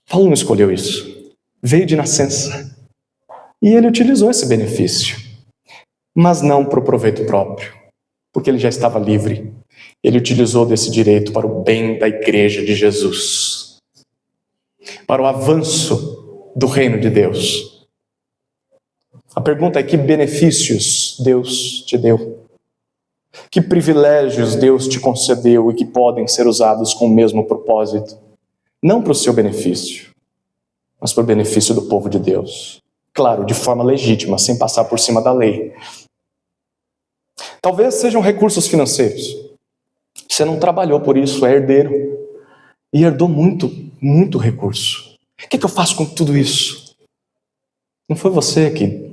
Paulo não escolheu isso. Veio de nascença. E ele utilizou esse benefício. Mas não para o proveito próprio, porque ele já estava livre. Ele utilizou desse direito para o bem da igreja de Jesus, para o avanço do reino de Deus. A pergunta é: que benefícios Deus te deu? Que privilégios Deus te concedeu e que podem ser usados com o mesmo propósito? Não para o seu benefício, mas para o benefício do povo de Deus. Claro, de forma legítima, sem passar por cima da lei. Talvez sejam recursos financeiros. Você não trabalhou por isso, é herdeiro. E herdou muito, muito recurso. O que eu faço com tudo isso? Não foi você que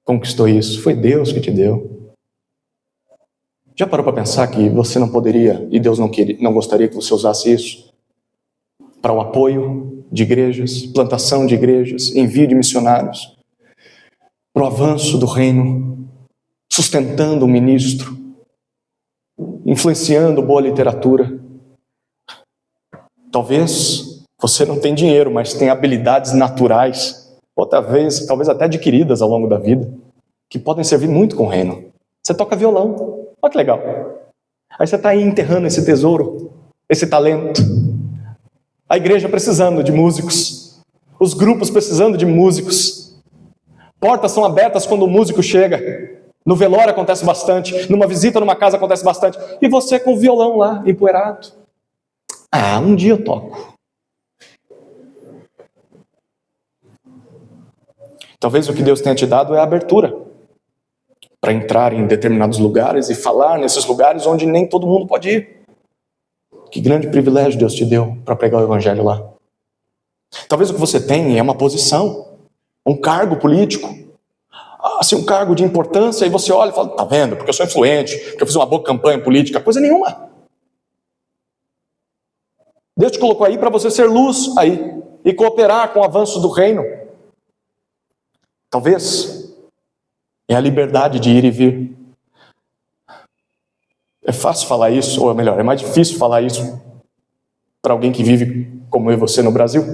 conquistou isso, foi Deus que te deu. Já parou para pensar que você não poderia, e Deus não gostaria que você usasse isso para o apoio de igrejas, plantação de igrejas, envio de missionários? para o avanço do reino, sustentando o ministro, influenciando boa literatura. Talvez você não tenha dinheiro, mas tem habilidades naturais, ou talvez até adquiridas ao longo da vida, que podem servir muito com o reino. Você toca violão, olha que legal. Aí você está aí enterrando esse tesouro, esse talento. A igreja precisando de músicos, os grupos precisando de músicos. Portas são abertas quando o músico chega. No velório acontece bastante, numa visita numa casa acontece bastante. E você com o violão lá, empoeirado. Um dia eu toco. Talvez o que Deus tenha te dado é a abertura para entrar em determinados lugares e falar nesses lugares onde nem todo mundo pode ir. Que grande privilégio Deus te deu para pregar o evangelho lá. Talvez o que você tem é uma posição, um cargo político, assim, um cargo de importância, e você olha e fala, tá vendo, porque eu sou influente, porque eu fiz uma boa campanha política, coisa nenhuma. Deus te colocou aí para você ser luz aí, e cooperar com o avanço do reino. Talvez é a liberdade de ir e vir. É fácil falar isso, ou melhor, é mais difícil falar isso para alguém que vive como eu e você no Brasil,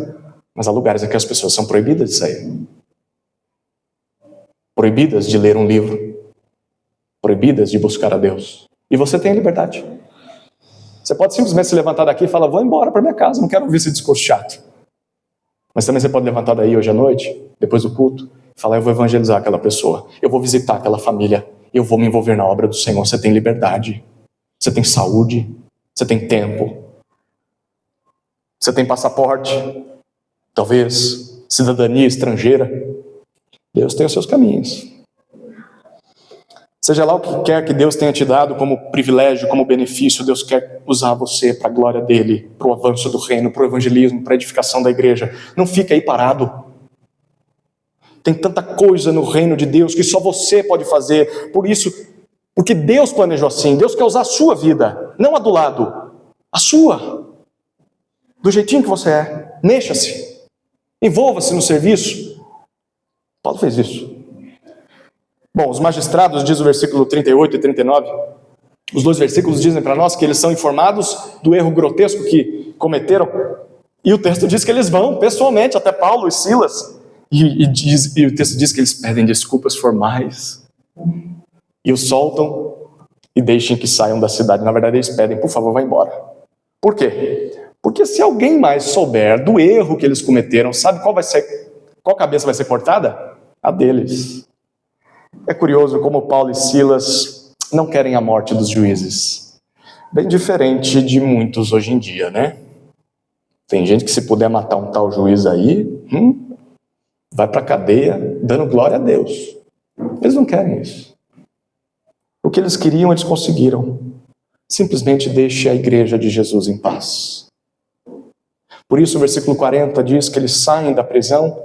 mas há lugares em que as pessoas são proibidas de sair. Proibidas de ler um livro, proibidas de buscar a Deus. E você tem a liberdade. Você pode simplesmente se levantar daqui e falar, vou embora para minha casa, não quero ouvir esse discurso chato. Mas também você pode levantar daí hoje à noite, depois do culto, e falar, eu vou evangelizar aquela pessoa, eu vou visitar aquela família, eu vou me envolver na obra do Senhor. Você tem liberdade, você tem saúde, você tem tempo, você tem passaporte, talvez cidadania estrangeira. Deus tem os seus caminhos. Seja lá o que quer que Deus tenha te dado como privilégio, como benefício, Deus quer usar você para a glória dele, para o avanço do reino, para o evangelismo, para a edificação da igreja. Não fica aí parado. Tem tanta coisa no reino de Deus que só você pode fazer. Por isso, porque Deus planejou assim. Deus quer usar a sua vida, não a do lado, a sua. Do jeitinho que você é. Mexa-se. Envolva-se no serviço. Paulo fez isso. Bom, os magistrados, diz o versículo 38 e 39, os dois versículos dizem para nós que eles são informados do erro grotesco que cometeram, e o texto diz que eles vão pessoalmente até Paulo e Silas, e o texto diz que eles pedem desculpas formais, e os soltam e deixem que saiam da cidade. Na verdade eles pedem, por favor, vá embora. Por quê? Porque se alguém mais souber do erro que eles cometeram, sabe qual cabeça vai ser cortada? A deles. É curioso como Paulo e Silas não querem a morte dos juízes. Bem diferente de muitos hoje em dia, né? Tem gente que se puder matar um tal juiz aí, vai para a cadeia dando glória a Deus. Eles não querem isso. O que eles queriam, eles conseguiram. Simplesmente deixe a igreja de Jesus em paz. Por isso o versículo 40 diz que eles saem da prisão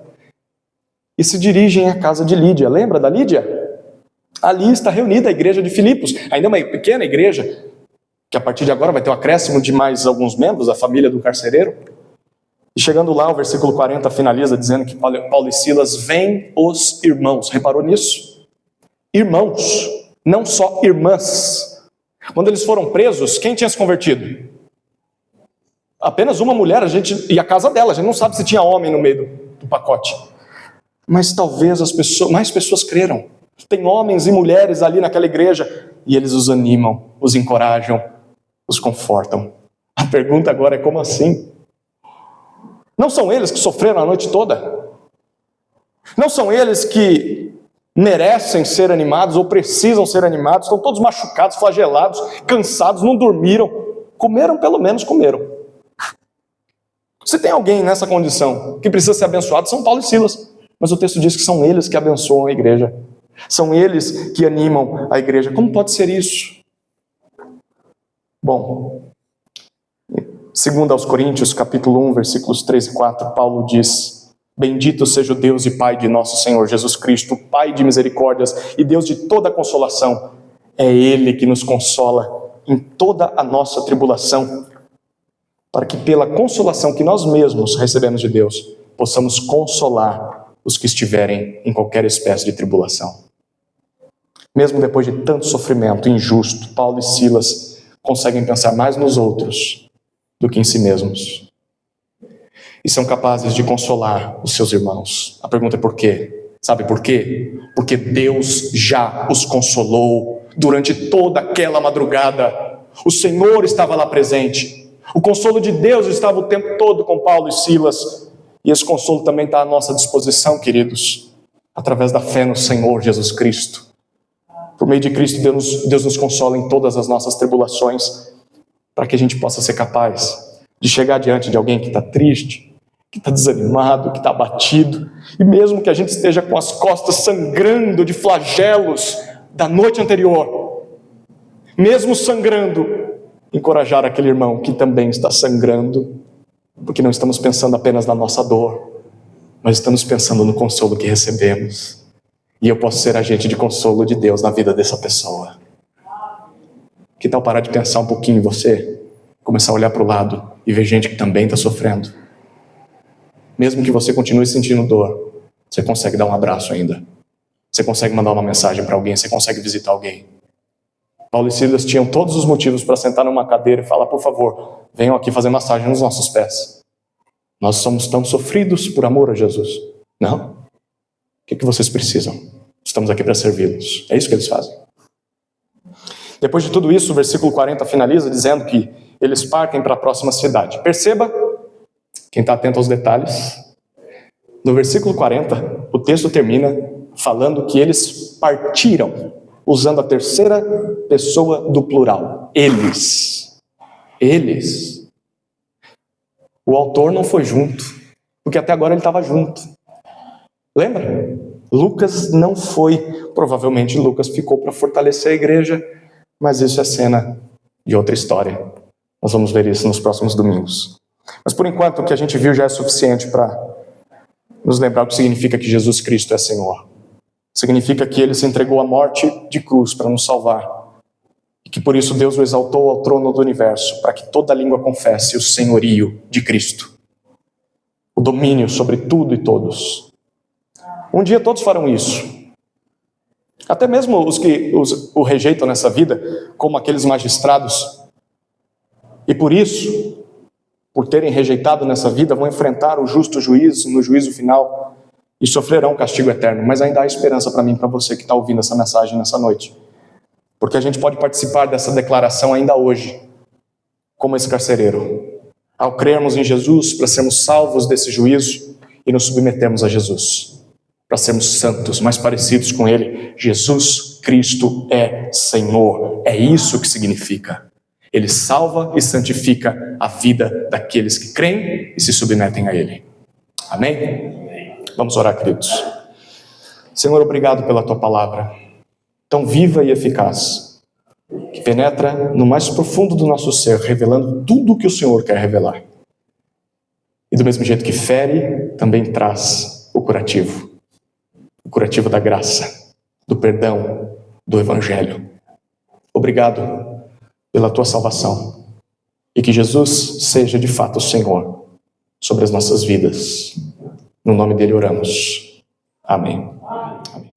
e se dirigem à casa de Lídia. Lembra da Lídia? Ali está reunida a igreja de Filipos. Ainda é uma pequena igreja, que a partir de agora vai ter um acréscimo de mais alguns membros, a família do carcereiro. E chegando lá, o versículo 40 finaliza dizendo que Paulo e Silas veem os irmãos. Reparou nisso? Irmãos, não só irmãs. Quando eles foram presos, quem tinha se convertido? Apenas uma mulher, e a casa dela. A gente não sabe se tinha homem no meio do pacote. Mas talvez mais pessoas creram. Tem homens e mulheres ali naquela igreja, e eles os animam, os encorajam, os confortam. A pergunta agora é como assim? Não são eles que sofreram a noite toda? Não são eles que merecem ser animados ou precisam ser animados? Estão todos machucados, flagelados, cansados, não dormiram. Comeram, pelo menos comeram. Se tem alguém nessa condição que precisa ser abençoado, são Paulo e Silas. Mas o texto diz que são eles que abençoam a igreja. São eles que animam a igreja. Como pode ser isso? Bom, segundo aos Coríntios, capítulo 1, versículos 3 e 4, Paulo diz: Bendito seja o Deus e Pai de nosso Senhor Jesus Cristo, Pai de misericórdias e Deus de toda consolação. É Ele que nos consola em toda a nossa tribulação, para que pela consolação que nós mesmos recebemos de Deus, possamos consolar os que estiverem em qualquer espécie de tribulação. Mesmo depois de tanto sofrimento injusto, Paulo e Silas conseguem pensar mais nos outros do que em si mesmos. E são capazes de consolar os seus irmãos. A pergunta é por quê? Sabe por quê? Porque Deus já os consolou durante toda aquela madrugada. O Senhor estava lá presente. O consolo de Deus estava o tempo todo com Paulo e Silas. E esse consolo também está à nossa disposição, queridos, através da fé no Senhor Jesus Cristo. Por meio de Cristo, Deus nos consola em todas as nossas tribulações, para que a gente possa ser capaz de chegar diante de alguém que está triste, que está desanimado, que está abatido, e mesmo que a gente esteja com as costas sangrando de flagelos da noite anterior, mesmo sangrando, encorajar aquele irmão que também está sangrando, porque não estamos pensando apenas na nossa dor, mas estamos pensando no consolo que recebemos. E eu posso ser agente de consolo de Deus na vida dessa pessoa. Que tal parar de pensar um pouquinho em você? Começar a olhar para o lado e ver gente que também está sofrendo. Mesmo que você continue sentindo dor, você consegue dar um abraço ainda. Você consegue mandar uma mensagem para alguém, você consegue visitar alguém. Paulo e Silas tinham todos os motivos para sentar numa cadeira e falar: por favor, venham aqui fazer massagem nos nossos pés. Nós somos tão sofridos por amor a Jesus. Não. O que vocês precisam? Estamos aqui para servi-los. É isso que eles fazem. Depois de tudo isso, o versículo 40 finaliza dizendo que eles partem para a próxima cidade. Perceba, quem está atento aos detalhes, no versículo 40, o texto termina falando que eles partiram, usando a terceira pessoa do plural. Eles. Eles. O autor não foi junto, porque até agora ele estava junto. Lembra? Lucas não foi. Provavelmente Lucas ficou para fortalecer a igreja, mas isso é cena de outra história. Nós vamos ver isso nos próximos domingos. Mas por enquanto o que a gente viu já é suficiente para nos lembrar o que significa que Jesus Cristo é Senhor. Significa que Ele se entregou à morte de cruz para nos salvar. E que por isso Deus o exaltou ao trono do universo, para que toda língua confesse o senhorio de Cristo. O domínio sobre tudo e todos. Um dia todos farão isso. Até mesmo os que o rejeitam nessa vida, como aqueles magistrados. E por isso, por terem rejeitado nessa vida, vão enfrentar o justo juízo no juízo final e sofrerão castigo eterno. Mas ainda há esperança para mim e para você que está ouvindo essa mensagem nessa noite. Porque a gente pode participar dessa declaração ainda hoje, como esse carcereiro. Ao crermos em Jesus, para sermos salvos desse juízo e nos submetermos a Jesus. Para sermos santos, mais parecidos com Ele. Jesus Cristo é Senhor. É isso que significa. Ele salva e santifica a vida daqueles que creem e se submetem a Ele. Amém? Vamos orar, queridos. Senhor, obrigado pela Tua palavra, tão viva e eficaz, que penetra no mais profundo do nosso ser, revelando tudo o que o Senhor quer revelar. E do mesmo jeito que fere, também traz o curativo da graça, do perdão, do Evangelho. Obrigado pela Tua salvação, e que Jesus seja de fato o Senhor sobre as nossas vidas. No nome dele oramos. Amém. Amém.